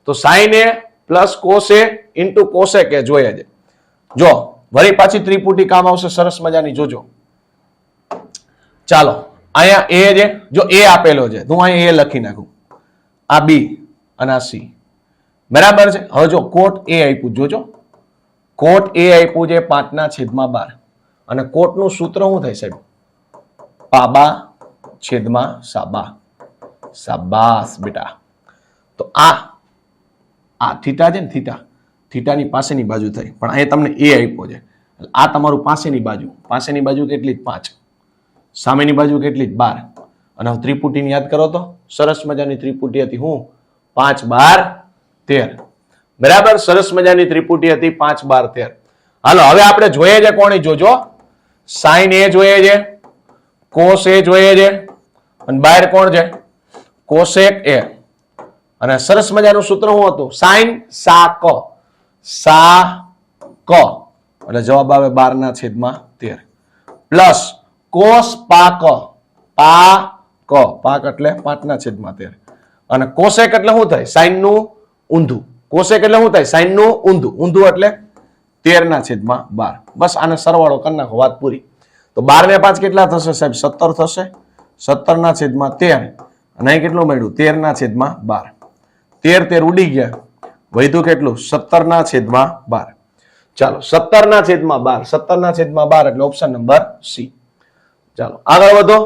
તો sine A plus cos A into cosec A જોઈએ છે. જો વળી પાછી ત્રિપુટી કામ આવશે સરસ મજાની, જોજો. ચાલો અહીંયા એ છે, જો એ આપેલો છે તો હું અહીંયા એ લખી નાખું, આ બી અને આ સી. બરાબર છે. હવે જો કોટ એ આપ્યું, જોજો કોટ એ આપ્યું છે 5/12 અને કોટ નું સૂત્ર શું થાય સાહેબ? પાબા છેદમાં સાબા. સાબાસ બેટા. તો આ થીટા છે ને, થીટાની પાસેની બાજુ થાય, પણ અહીંયા તમને એ આપ્યો છે. આ તમારું પાસેની બાજુ કેટલી? 5. સામેની બાજુ કેટલી? 12. અને હવે ત્રિપુટીની યાદ કરો તો સરસ મજાની ત્રિપુટી હતી. હું 5, 12, 13. બરાબર. સરસ મજાની ત્રિપુટી હતી 5, 12, 13. હાલો હવે આપણે જોઈએ છે કોણ? જોજો સાઇન એ જોઈએ છે, કોસ એ જોઈએ છે, અને બહાર કોણ છે? કોસેક એ. અને સરસ મજાનું સૂત્ર શું હતું? સાઇન સાક એટલે જવાબ આવે 12/13 પ્લસ કોસ પાક એટલે 5/13 અને કોસેક એટલે શું થાય? સાઇન નું ઊંધું. કોસેક એટલે શું થાય? સાઇન નું ઊંધું એટલે 13/12. બસ આને સરવાળો કરી નાખો, વાત પૂરી. તો 12 ને 5 કેટલા થશે સાહેબ? 17 થશે. 17/13 અને અહીં કેટલું મળ્યું? 13/12. 13 ઉડી ગયા, વધ્યું કેટલું? 17/12. ચાલો 17/12, 17/12 એટલે ઓપ્શન નંબર સી. ચાલો આગળ વધો.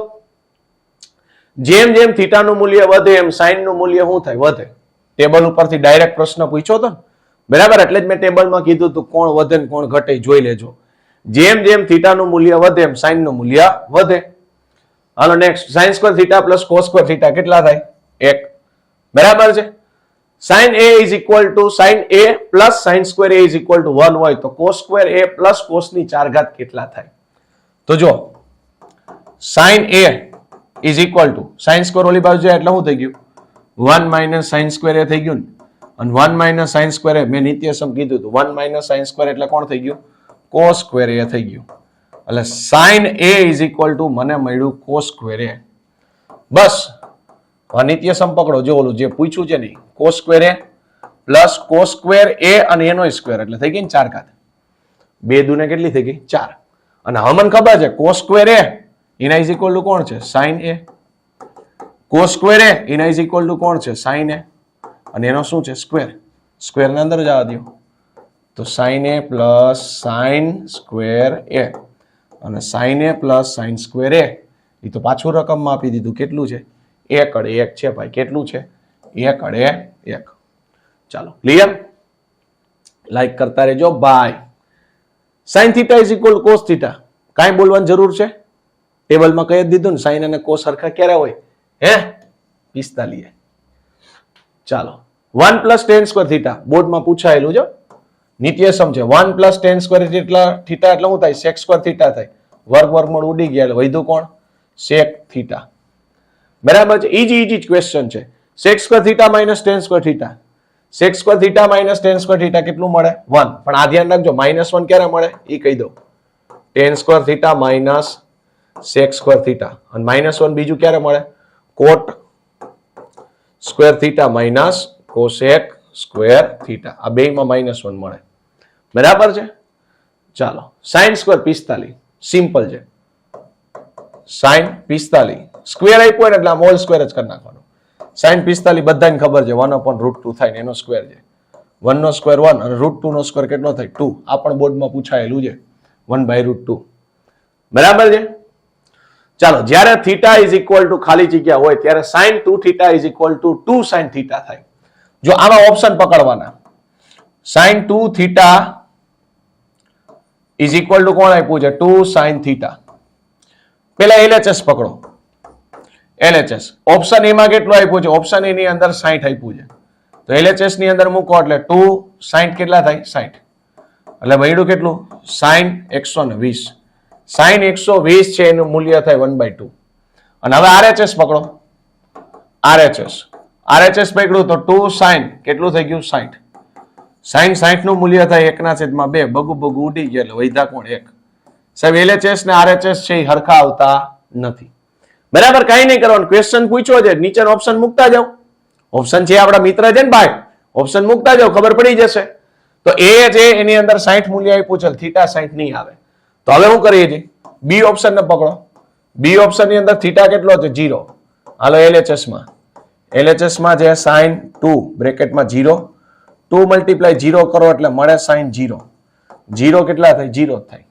જેમ જેમ થીટાનું મૂલ્ય વધે એમ સાઇન નું મૂલ્ય શું થાય? વધે. ટેબલ ઉપરથી ડાયરેક્ટ પ્રશ્ન પૂછ્યો હતો ને, બરાબર. એટલે જ મેં ટેબલમાં કીધું હતું કોણ વધે ને કોણ ઘટે જોઈ લેજો. જેમ જેમ થીટાનું મૂલ્ય વધે એમ સાઇન નું મૂલ્ય વધે. હાલો next. Sine square theta plus cos square theta કેટલા થાય? 1. બરાબર છે. Sine A is equal to sine A plus sine square A is equal to 1 હોય તો cos square A plus cos ની 4 ઘાત કેટલા થાય? તો જો sine A is equal to sine square ઓલી બાજુ જાય એટલે શું થઈ ગયું? 1 માઇનસ સાઇન સ્ક્વેર એ થઈ ગયું ને. અને 1 માઇનસ સાઇન સ્ક્વેર એ મેં નિત્યસમ કીધું હતું. 1 માઇનસ સાઇન સ્ક્વેર એટલે કોણ થઈ ગયું? કોસ સ્ક્વેર એ થઈ ગયું. એટલે sign A is equal two મને મળ્યું કોસ સ્ક્વેર એ. બસ નિત્યસમ પકડો. જો ઓલું જે પૂછ્યું છે ને, cos square A plus cos square A અને એનો સ્ક્વેર એટલે થઈ ગઈ ને 4 ઘાત. 2 દુને કેટલી થઈ ગઈ? 4. અને હવે મને ખબર છે કોસ સ્ક્વેર એ એના ઇઝ ઇક્વલ ટુ કોણ છે? સાઇન એ. કોસ સ્ક્વેર એ એના ઇઝ ઇક્વલ ટુ કોણ છે સાઇન એ અને એનો શું છે સ્ક્વેર સ્ક્વેર ને અંદર જવા દો તો sine A plus sine square A અને sine A plus sine square A તો પાછું રકમમાં આપી દીધું કેટલું છે 1 અડે 1 છે ભાઈ કેટલું છે 1 અડે 1 ચાલો ક્લિયર લાઈક કરતા રહેજો bye sine theta is equal to cos theta કાંઈ બોલવાની જરૂર છે ટેબલમાં કહી જ દીધું ને સાઇન અને કોસ સરખા ક્યારે હોય હે 45 ચાલો 1 પ્લસ ટેન સ્ક્વેર થીટા બોર્ડમાં પૂછાયેલું છે નિત્યસમ છે 1 પ્લસ ટેન સ્ક્વેર થીટા એટલે શું થાય સેક સ્ક્વેર થીટા થાય વર્ગમૂળ ઉડી ગયા એટલે વધ્યું કોણ સેક થીટા બરાબર છે ઈજી ક્વેશ્ચન છે sec square theta minus tan square theta sec square theta minus tan square theta કેટલું મળે 1 પણ આ ધ્યાન રાખજો -1 ક્યારે મળે એ કહી દો tan square theta minus sec square theta અને -1 બીજું ક્યારે મળે cot square theta minus cosec square theta આ બેમાં -1 મળે બરાબર છે ચાલો સાઇન સ્ક્વેર 45 સિમ્પલ છે સાઇન 45 સ્ક્વેર આપ્યો ને એટલે આમ હોલ સ્ક્વેર જ કરી નાખવાનો સાઇન 45 બધાને ખબર છે 1/√2 થાય ને એનો સ્ક્વેર છે 1 નો સ્ક્વેર 1 અને √2 નો સ્ક્વેર કેટલો થાય 2 આ પણ બોર્ડમાં પૂછાયેલું છે 1/√2 બરાબર છે ચાલો જ્યારે થીટા ઇઝ ઇક્વલ ટુ ખાલી જગ્યા હોય ત્યારે sine 2 theta is equal to 2 sine theta થાય જો આમાં ઓપ્શન પકડવાના sine 2 theta is equal to કોણ આપ્યું છે 2 સાઇન થીટા પેલા LHS પકડો LHS ઓપ્શન એમાં કેટલું આપ્યું છે ઓપ્શન એ ની અંદર 60 આપ્યું છે તો LHS ની અંદર મૂકો એટલે 2 60 કેટલા થાય 60 એટલે મળ્યું કેટલું સાઇન 120 સાઇન 120 છે એનું મૂલ્ય થાય 1/2 અને હવે RHS પકડો RHS પકડ્યું તો 2 સાઇન કેટલું થઈ ગયું 60 સાઇન 60 નું મૂલ્ય થાય 1/2 બગુ ઉડી ગયા એટલે વૈધા કોણ 1 સાહેબ LHS ને RHS છે એ હરખા આવતા નથી બરાબર કઈ નહીં કરવાનું ક્વેશ્ચન પૂછ્યો છે નીચે ઓપ્શન મૂકતા જાવ ઓપ્શન છે આપણા મિત્ર છે ને ભાઈ ઓપ્શન મૂકતા જાવ ખબર પડી જશે તો એ છે એની અંદર 60 મૂલ્ય આપ્યું છે થીટા 60 નહીં આવે તો હવે હું કરીએ છીએ બી ઓપ્શન ને પકડો બી ઓપ્શન ની અંદર થીટા કેટલો છે 0 હાલો LHS માં છે સાઇન 2 બ્રેકેટમાં 0 2 મલ્ટીપ્લાય 0 કરો એટલે મળે સાઇન 0 0 કેટલા થાય 0 થાય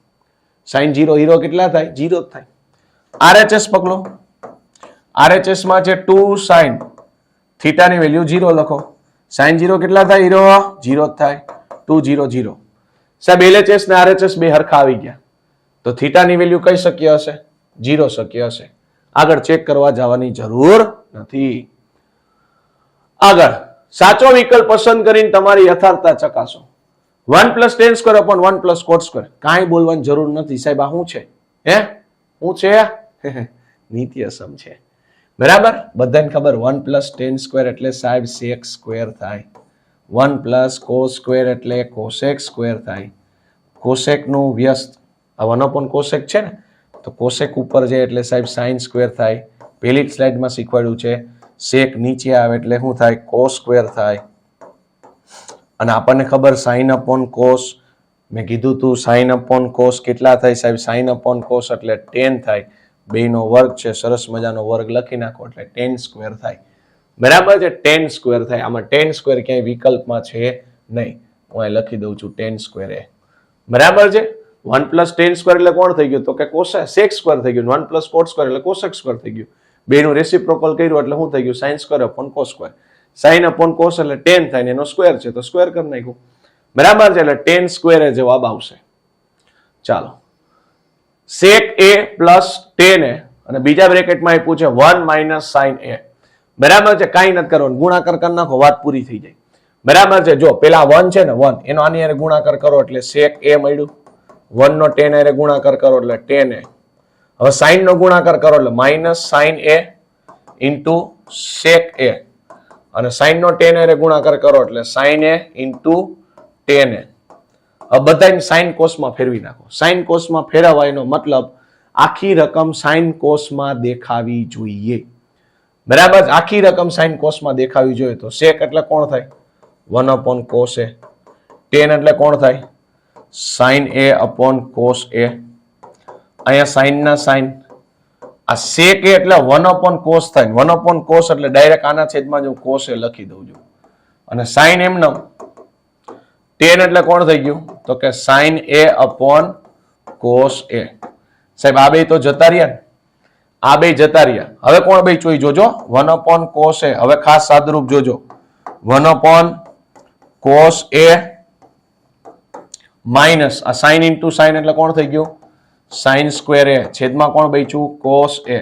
સાઇન 0 કેટલા થાય 0 થાય RHS પકડો RHS માં છે 2 સાઇન થીટા ની વેલ્યુ 0 લખો સાઇન 0 કેટલા થાય 0 થાય 2 0 0 સાહેબ LHS ને RHS બે હરખા આવી ગયા તો થીટા ની વેલ્યુ કઈ શક્ય હશે 0 શક્ય હશે આગળ ચેક કરવા જવાની જરૂર નથી આગળ સાચો વિકલ્પ પસંદ કરીને તમારી યથાર્થતા ચકાસો 1 plus ten square upon 1 plus cot square કાંઈ બોલવાની જરૂર નથી સાહેબ આ શું છે શું છે નિત્યસમ છે બરાબર બધાને ખબર 1 પ્લસ ટેન સ્ક્વેર એટલે સાહેબ સેક સ્ક્વેર થાય 1 પ્લસ કોસ સ્ક્વેર એટલે કોસેક સ્ક્વેર થાય કોસેક નું વ્યસ્ત આ 1 અપોન કોસેક છે ને તો કોસેક ઉપર છે એટલે સાહેબ સાઇન સ્ક્વેર થાય પહેલી સ્લાઇડમાં શીખવાડ્યું છે સેક નીચે આવે એટલે શું થાય કોસ સ્ક્વેર થાય અને આપણને ખબર સાઇન અપોન કોસ મેં કીધું તું સાઇન અપોન કોસ કેટલા થાય સાહેબ સાઇન અપોન કોસ એટલે 10 થાય બેનો વર્ગ છે સરસ મજાનો વર્ગ લખી નાખો એટલે 10 સ્ક્વેર થાય બરાબર છે 10 સ્ક્વેર થાય આમાં 10 સ્ક્વેર ક્યાંય વિકલ્પમાં છે નહીં હું અહીં લખી દઉં છું 10 સ્ક્વેર એ બરાબર છે 1 પ્લસ ટેન સ્ક્વેર એટલે કોણ થઈ ગયું તો કે સેક સ્ક્વેર થઈ ગયું 1 પ્લસ કોટ સ્ક્વેર એટલે કોસેક સ્ક્વેર થઈ ગયું બેનું રેસિપ્રોકલ કર્યું એટલે શું થઈ ગયું sine square upon cos square sine upon cos એટલે 10 થાય ને એનો સ્ક્વેર છે તો સ્ક્વેર કરી નાખ્યું બરાબર છે એટલે 10 સ્ક્વેર એ જવાબ આવશે ચાલો સેક એ પ્લસ 10 એ અને બીજા બ્રેકેટમાં આપ્યું છે 1 માઇનસ સાઇન એ બરાબર છે કાંઈ નથી કરવાનું ગુણાકાર કરી નાખો વાત પૂરી થઈ જાય બરાબર છે જો પેલા 1 છે ને 1 એનો આની હારે ગુણાકાર કરો એટલે સેક એ મળ્યું 1 નો 10 હારે ગુણાકાર કરો એટલે 10 એ હવે સાઇન નો ગુણાકાર કરો એટલે minus sine A into sec A અને સાઇન નો 10 હારે ગુણાકાર કરો એટલે સાઇન એ ઇન્ટુ 10 એ હવે બધાને સાઇન કોસમાં ફેરવી નાખો સાઇન કોસમાં ફેરવવા એનો મતલબ આખી રકમ સાઇન કોસમાં દેખાવી જોઈએ બરાબર આખી રકમ સાઇન કોસમાં દેખાવી જોઈએ તો સેક એટલે કોણ થાય 1 અપોન કોસ એ 10 એટલે કોણ થાય સાઇન એ અપોન કોસ એ અહીંયા સાઇન ના સાઇન આ sec a એટલે 1 cos થાય, 1 cos એટલે ડાયરેક્ટ આના છેદમાં જો cos a લખી દઉં છું, અને sin એમનો tan એટલે કોણ થઈ ગયું તો કે sin a upon cos a. સાહેબ આ બે તો જતા રહ્યા ને, આ બે જતા રહ્યા. હવે કોણ બે ચોઈ જોજો, 1 cos a. હવે ખાસ સાદુરૂપ જોજો, 1 cos a માઇનસ આ sin ઇન્ટુ sin એટલે કોણ થઈ ગયું sin સ્ક્વેર a, છેદમાં કોણ બચ્યું cos a.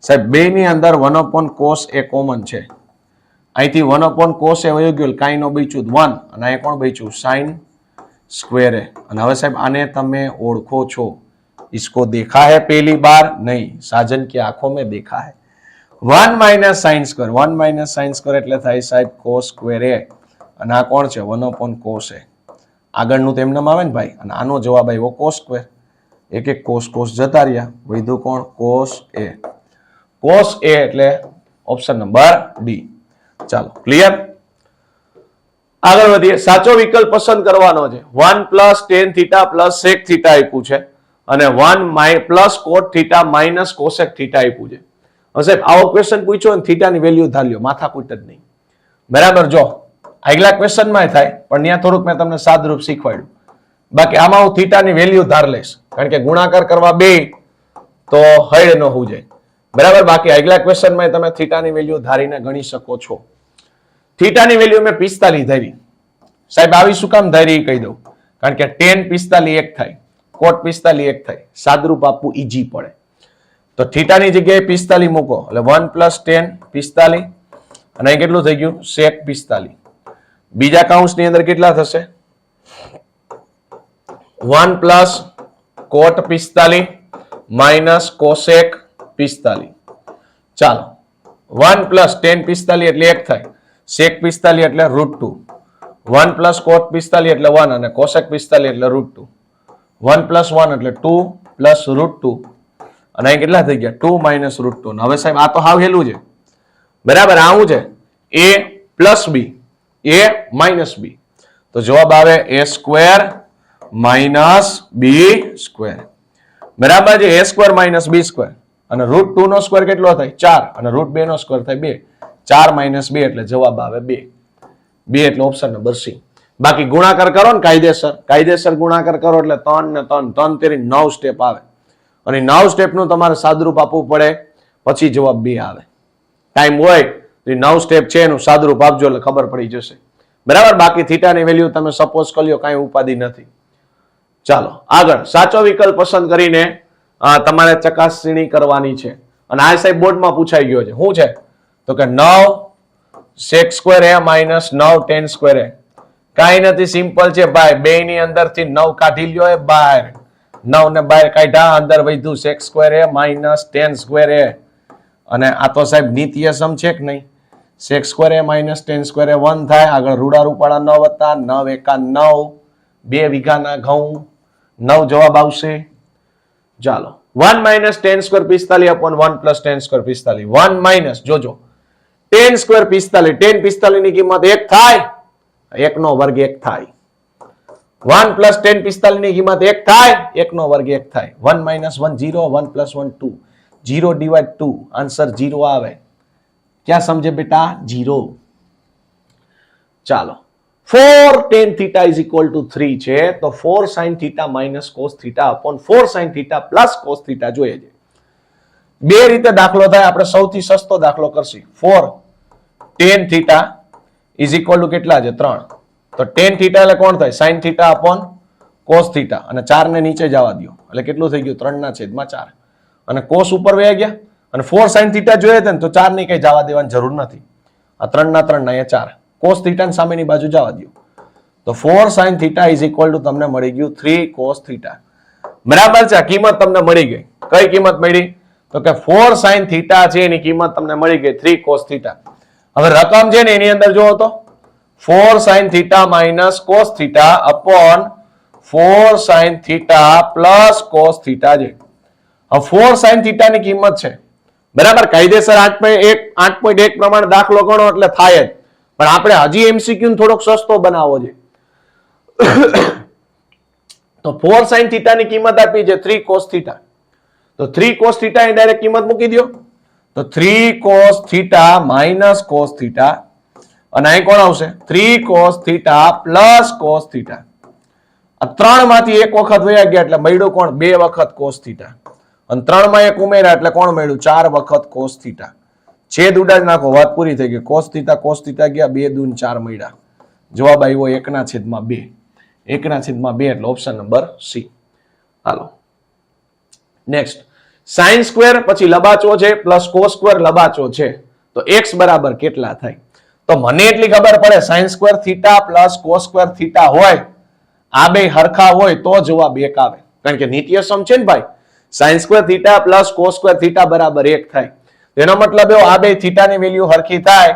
સાહેબ બે ની અંદર 1 cos a કોમન છે, અહીંથી 1 cos a વયો ગયો, કાંઈ નો બચ્યું 1, અને અહીં કોણ બચ્યું sin स्क्वायर है. અને હવે સાહેબ આને તમે ઓળખો છો, इसको देखा है पहली बार नहीं, साजन की आंखों में देखा है. 1 minus sine square, 1 minus sine square એટલે થાય સાહેબ cos સ્ક્વેર a, અને આ કોણ છે 1 cos a. આગળનું તેમ નામ આવે ને ભાઈ, અને આનો જવાબ આવ્યો cos સ્ક્વેર. એક એક cos જતા રહ્યા, વધ્યું કોણ cos a. cos a એટલે ઓપ્શન નંબર ડી. ચાલો ક્લિયર, આગળ વધીએ. સાચો વિકલ્પ પસંદ કરવાનો છે. 1 plus tan theta plus sec theta આપ્યું છે, અને 1 plus cot theta minus cosec theta આપ્યું છે. હવે સાહેબ આવો ક્વેશ્ચન પૂછ્યો ને થીટાની વેલ્યુ ધાર્યો, માથાકૂટ જ નહીં. બરાબર, જો આગલા ક્વેશ્ચનમાં થાય, પણ ત્યાં થોડુંક મેં તમને સાદરૂપ શીખવાડ્યું. બાકી આમાં હું થીટાની વેલ્યુ ધાર લઈશ, કારણ કે ગુણાકાર કરવા બે તો હૈડ ન હોવું જાય. બરાબર, બાકી આગલા ક્વેશ્ચનમાં તમે થીટાની વેલ્યુ ધારીને ગણી શકો છો. થીટાની વેલ્યુ મેં 45 ધારી. સાહેબ આવી શું કામ ધારી કહી દઉં, કારણ કે tan 45 એક થાય, cot 45 એક થાય, સાદરૂપ આપવું ઈજી પડે. તો થીટાની જગ્યાએ 45 મૂકો એટલે 1 પ્લસ tan 45, અને અહીં કેટલું થઈ ગયું sec 45. બીજા કૌંસની અંદર કેટલા થશે 1 પ્લસ cot 45 માઇનસ cosec 45. ચાલો 1 પ્લસ tan 45 એટલે 1 થાય, sec 45 એટલે √2, 1 પ્લસ cot 45 એટલે 1, અને cosec 45 એટલે √2. 1 પ્લસ 1 એટલે 2 પ્લસ √2, અને અહીં કેટલા થઈ ગયા 2 માઇનસ √2. હવે સાહેબ આ તો હાવ હેલું છે. બરાબર, આ શું છે a plus b, a minus b, તો જવાબ આવે a square minus b square. બરાબર છે, a square minus b square, અને √2 નો સ્ક્વેર કેટલો થાય 4, અને √2 નો સ્ક્વેર થાય 2, 4 માઇનસ 2 એટલે જવાબ આવે 2. 2 એટલે ઓપ્શન નંબર સી. બાકી ગુણાકાર કરો ને કાયદેસર ગુણાકાર કરો એટલે 3 ને 3, 3 તેરી 9 સ્ટેપ આવે, અને 9 સ્ટેપનું તમારે સાદરૂપ આપવું પડે, પછી જવાબ 2 આવે. ટાઈમ હોય તો 9 સ્ટેપ છે એનું સાદરૂપ આપજો એટલે ખબર પડી જશે. બરાબર, બાકી થીટાની વેલ્યુ તમે સપોઝ કરી લો, કાંઈ ઉપાધિ નથી. ચાલો આગળ, સાચો વિકલ્પ પસંદ કરીને તમારે ચકાસણી કરવાની છે, અને આ સાહેબ બોર્ડમાં પૂછાઈ ગયો છે. શું છે તો કે 9 sec square a minus 9 tan square a. કાંઈ નથી, સિમ્પલ છે ભાઈ, બે ની અંદરથી 9 કાઢી લ્યો એ બહાર, 9 ને બહાર કાઢ્યા, અંદર વધ્યું sec square a minus tan square a. અને આ તો સાહેબ નિત્યસમ છે કે નહીં, sec square a minus tan square a 1 થાય, આગળ રૂડા રૂપાળા 9 હતા, 9 એકા 9, 2 વીઘાના ઘઉં, 9 જવાબ આવશે. ચાલો 1 minus tan square 45 upon 1 plus tan square 45. 1 minus જોજો tan સ્ક્વેર 45, tan 45 ની કિંમત 1 થાય, 1 નો વર્ગ 1 થાય. 1 પ્લસ tan 45 ની કિંમત 1 થાય, 1 નો વર્ગ 1 થાય. 1 માઇનસ 1 0, 1 પ્લસ 1 2, 0 ડિવાઇડ 2, આન્સર 0 આવે. ક્યાં સમજે બેટા 0. ચાલો 4 tan theta is equal two 3 છે, તો 4 sin theta minus cos theta upon 4 sin theta plus cos theta જોઈએ છે. બે રીતે દાખલો થાય, આપણે સૌથી સસ્તો દાખલો કરશી. 4 tan theta is equal two કેટલા છે 3, તો tan થીટા એટલે કોણ થાય sin theta upon cos theta, અને 4 ને નીચે જવા દો એટલે કેટલું થઈ ગયું 3 ના છેદમાં 4, અને cos ઉપર વહી ગયા, અને 4 sin થીટા જોઈએ ને તો 4 ની કઈ જવા દેવાની જરૂર નથી, આ 3 ના 3 ના 4, cos થીટા ની સામેની બાજુ જવા દો, તો 4 sin theta is equal two તમને મળી ગયું 3 cos થીટા. બરાબર છે, આ કિંમત તમને મળી ગઈ. કઈ કિંમત મળી તો કે 4 sin થીટા છે એની કિંમત તમને મળી ગઈ 3 cos થીટા. હવે રકમ છે ને એની અંદર જોવો તો 4 sin theta minus cos theta upon 4 sin theta plus cos theta છે. હવે 4 sin થીટા ની કિંમત છે, બરાબર, કાયદેસર 8.1 પ્રમાણે દાખલો ગણો એટલે થાય જ, પણ આપણે હજી એમસીક્યુ થોડોક સસ્તો બનાવવો છે. તો 4 sin થીટા ની કિંમત આપી છે 3 cos થીટા, તો 3 cos થીટા ની ડાયરેક્ટ કિંમત મૂકી દો. તો 3 cos theta minus cos theta, અને અહીં કોણ આવશે? 3 cos theta plus cos theta. આ 3 માંથી એક વખત વયા ગયા એટલે મળ્યું કોણ? 2 વખત cos થીટા. અને 3 માં એક ઉમેર્યા એટલે કોણ મળ્યું? 4 વખત cos થીટા. છેદ ઉડાડી નાખો, વાત પૂરી થઈ ગઈ. cos થીટા ગયા, 2 દૂન 4 મળ્યા. જવાબ આવ્યો 1/2. 1/2 એટલે ઓપ્શન નંબર સી. હાલો નેક્સ્ટ, sin સ્ક્વેર પછી લંબાચો છે પ્લસ cos સ્ક્વેર લંબાચો છે, તો x બરાબર કેટલા થાય? તો મને એટલી ખબર પડે, sin square theta plus cos square theta હોય, આ બે હરખા હોય તો જવાબ 1 આવે, કારણ કે નિત્યસમ છે ને ભાઈ. sin square theta plus cos square theta બરાબર 1 થાય. એનો મતલબ એવો, આ બે થીટાની વેલ્યુ હરખી થાય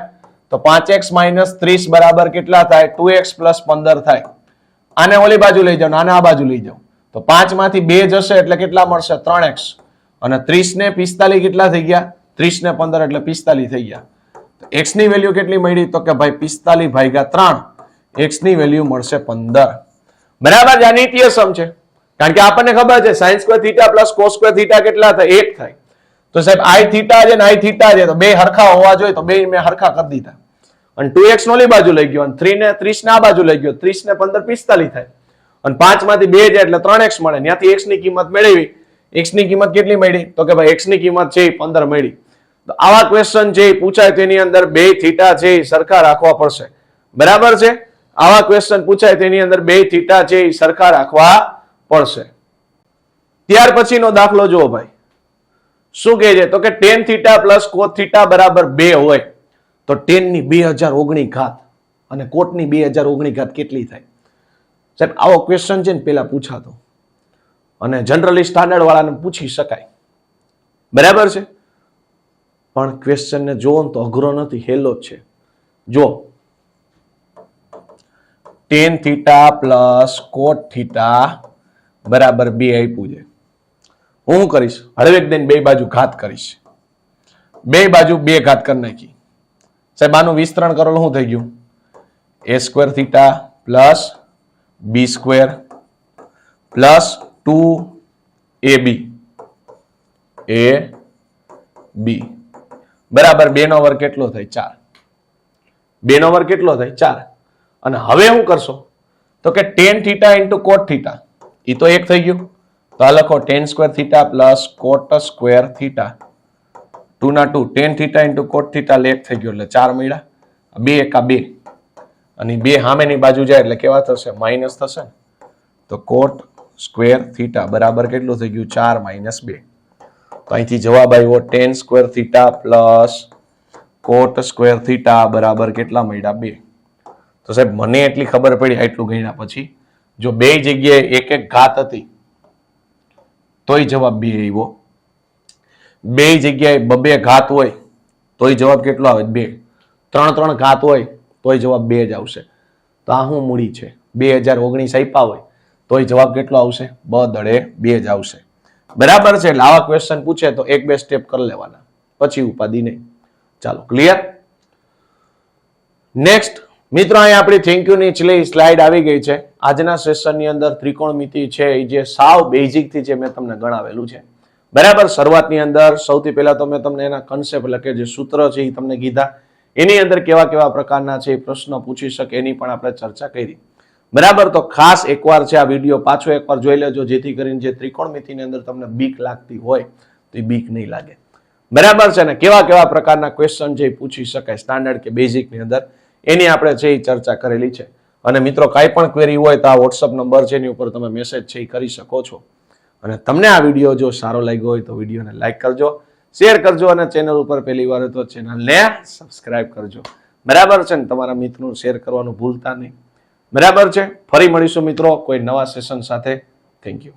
તો 5x - 30 બરાબર કેટલા થાય? 2x + 15 થાય. આને ઓલી બાજુ લઈ જાઓ, આને આ બાજુ લઈ જાઓ, તો 5 માંથી 2 જશે એટલે કેટલા મળશે? 3x. અને 30 ને 45 કેટલા થઈ ગયા? 30 ને 15 એટલે 45 થઈ ગયા. x ની વેલ્યુ કેટલી મળી? તો કે ભાઈ 45/3. x ની વેલ્યુ મળશે 15. બરાબર. આ નિત્યસમ છે, કારણ કે આપણને ખબર છે sin square theta plus cos square theta કેટલા થાય? 1 થાય. તો સાહેબ i થીટા છે ને i થીટા છે, તો બે હરખા હોવા જોઈએ, તો બે મેં હરખા કરી દીધા. અને 2x ઓલી બાજુ લઈ ગયો, અને 3 ને 30 ને આ બાજુ લઈ ગયો, 30 ને 15 45 થાય. અને 5 માંથી 2 જાય એટલે 3x મળે. ત્યાંથી x ની કિંમત મેળવી. x ની કિંમત કેટલી મળી? તો કે ભાઈ x ની કિંમત છે 15 મળી. તો આવા ક્વેશ્ચન છે પૂછાય તેની અંદર બે થીટા છે સરખા રાખવા પડશે. બરાબર છે? આવા ક્વેશ્ચન પૂછાય તેની અંદર બે થીટા છે સરખા રાખવા પડશે. ત્યાર પછીનો દાખલો જુઓ ભાઈ, શું કહે છે? તો કે tan theta plus cos theta બરાબર 2 હોય તો tan ની 2019 ઘાત અને cot ની 2019 ઘાત કેટલી થાય? સાહેબ આવો ક્વેશ્ચન છે ને પેલા પૂછાતો, અને જનરલી સ્ટાન્ડર્ડ વાળાને પૂછી શકાય. બરાબર છે? પણ ક્વેશ્ચન ને જોવો તો અઘરો નથી, હેલો જ છે. જો tan થીટા પ્લસ cot થીટા બરાબર 2 આપ્યું છે. હું કરીશ? હળવેક દઈને બે બાજુ ઘાત કરીશ. બે બાજુ 2 ઘાત કરી નાખી. સાહેબ આનું વિસ્તરણ કરો શું થઈ ગયું? a square theta plus b square plus 2ab બરાબર 2 નો વર્ગ કેટલો થાય? 4. 2 નો વર્ગ કેટલો થાય? 4. અને હવે શું કરશો? તો કે tan theta into cot theta, એ તો 1 થઈ ગયું. તો આ લખો tan સ્ક્વેર થીટા પ્લસ cot સ્ક્વેર થીટા 2 ના 2, tan theta into cot theta 1 થઈ ગયો એટલે 4 મળ્યા. 2 એકા 2, અને 2 સામેની બાજુ જાય એટલે કેવા થશે? માઇનસ થશે. તો cot સ્ક્વેર થીટા બરાબર કેટલું થઈ ગયું? 4 - 2. તો અહીંથી જવાબ આવ્યો tan સ્ક્વેર થીટા પ્લસ cot સ્ક્વેર થીટા બરાબર કેટલા મળ્યા? 2. તો સાહેબ મને એટલી ખબર પડી આટલું ગણ્યા પછી, જો બે જગ્યાએ એક એક ઘાત હતી તોય જવાબ 2 આવ્યો. બે જગ્યાએ 2 ઘાત હોય તોય જવાબ કેટલો આવે? 2. 3 ઘાત હોય તોય જવાબ 2 જ આવશે. તો આ શું મૂડી છે? 2019 આપ્યા હોય તોય જવાબ કેટલો આવશે? બદળે 2 જ આવશે. બરાબર છે? એટલે આવા ક્વેશ્ચન પૂછે તો 1-2 સ્ટેપ કરી લેવાના, પછી ઉપાધિ નહીં. ચાલો, ક્લિયર? નેક્સ્ટ મિત્રો, અહીંયા આપણી થેન્ક યુ ની છેલ્લી સ્લાઇડ આવી ગઈ છે. આજના સેશનની અંદર ત્રિકોણમિતિ છે એ જે સાવ બેઝિક થી જે મેં તમને ગણાવેલું છે. બરાબર? શરૂઆતની અંદર સૌથી પહેલા તો મેં તમને એના કન્સેપ્ટ એટલે કે જે સૂત્ર છે એ તમને કીધા. એની અંદર કેવા કેવા પ્રકારના છે પ્રશ્ન પૂછી શકે એની પણ આપણે ચર્ચા કરી. બરાબર? તો ખાસ એકવાર છે આ વિડીયો પાછો એકવાર જોઈ લેજો, જેથી કરીને જે ત્રિકોણમિતિની અંદર તમને બીક લાગતી હોય તો એ બીક નહીં લાગે. બરાબર છે ને? કેવા કેવા પ્રકારના ક્વેશ્ચન છે એ પૂછી શકાય સ્ટાન્ડર્ડ કે બેઝિક ની અંદર, એની આપણે છે એ ચર્ચા કરેલી છે. અને મિત્રો કાંઈ પણ ક્વેરી હોય તો આ વોટ્સઅપ નંબર છે એની ઉપર તમે મેસેજ છે એ કરી શકો છો. અને તમને આ વિડીયો જો સારો લાગ્યો હોય તો વિડીયોને લાઈક કરજો, શેર કરજો, અને ચેનલ ઉપર પહેલી વાર તો ચેનલને સબસ્ક્રાઇબ કરજો. બરાબર છે ને? તમારા મિત્રોને શેર કરવાનું ભૂલતા નહીં. બરાબર છે? ફરી મળીશું મિત્રો કોઈ નવા સેશન સાથે. Thank you.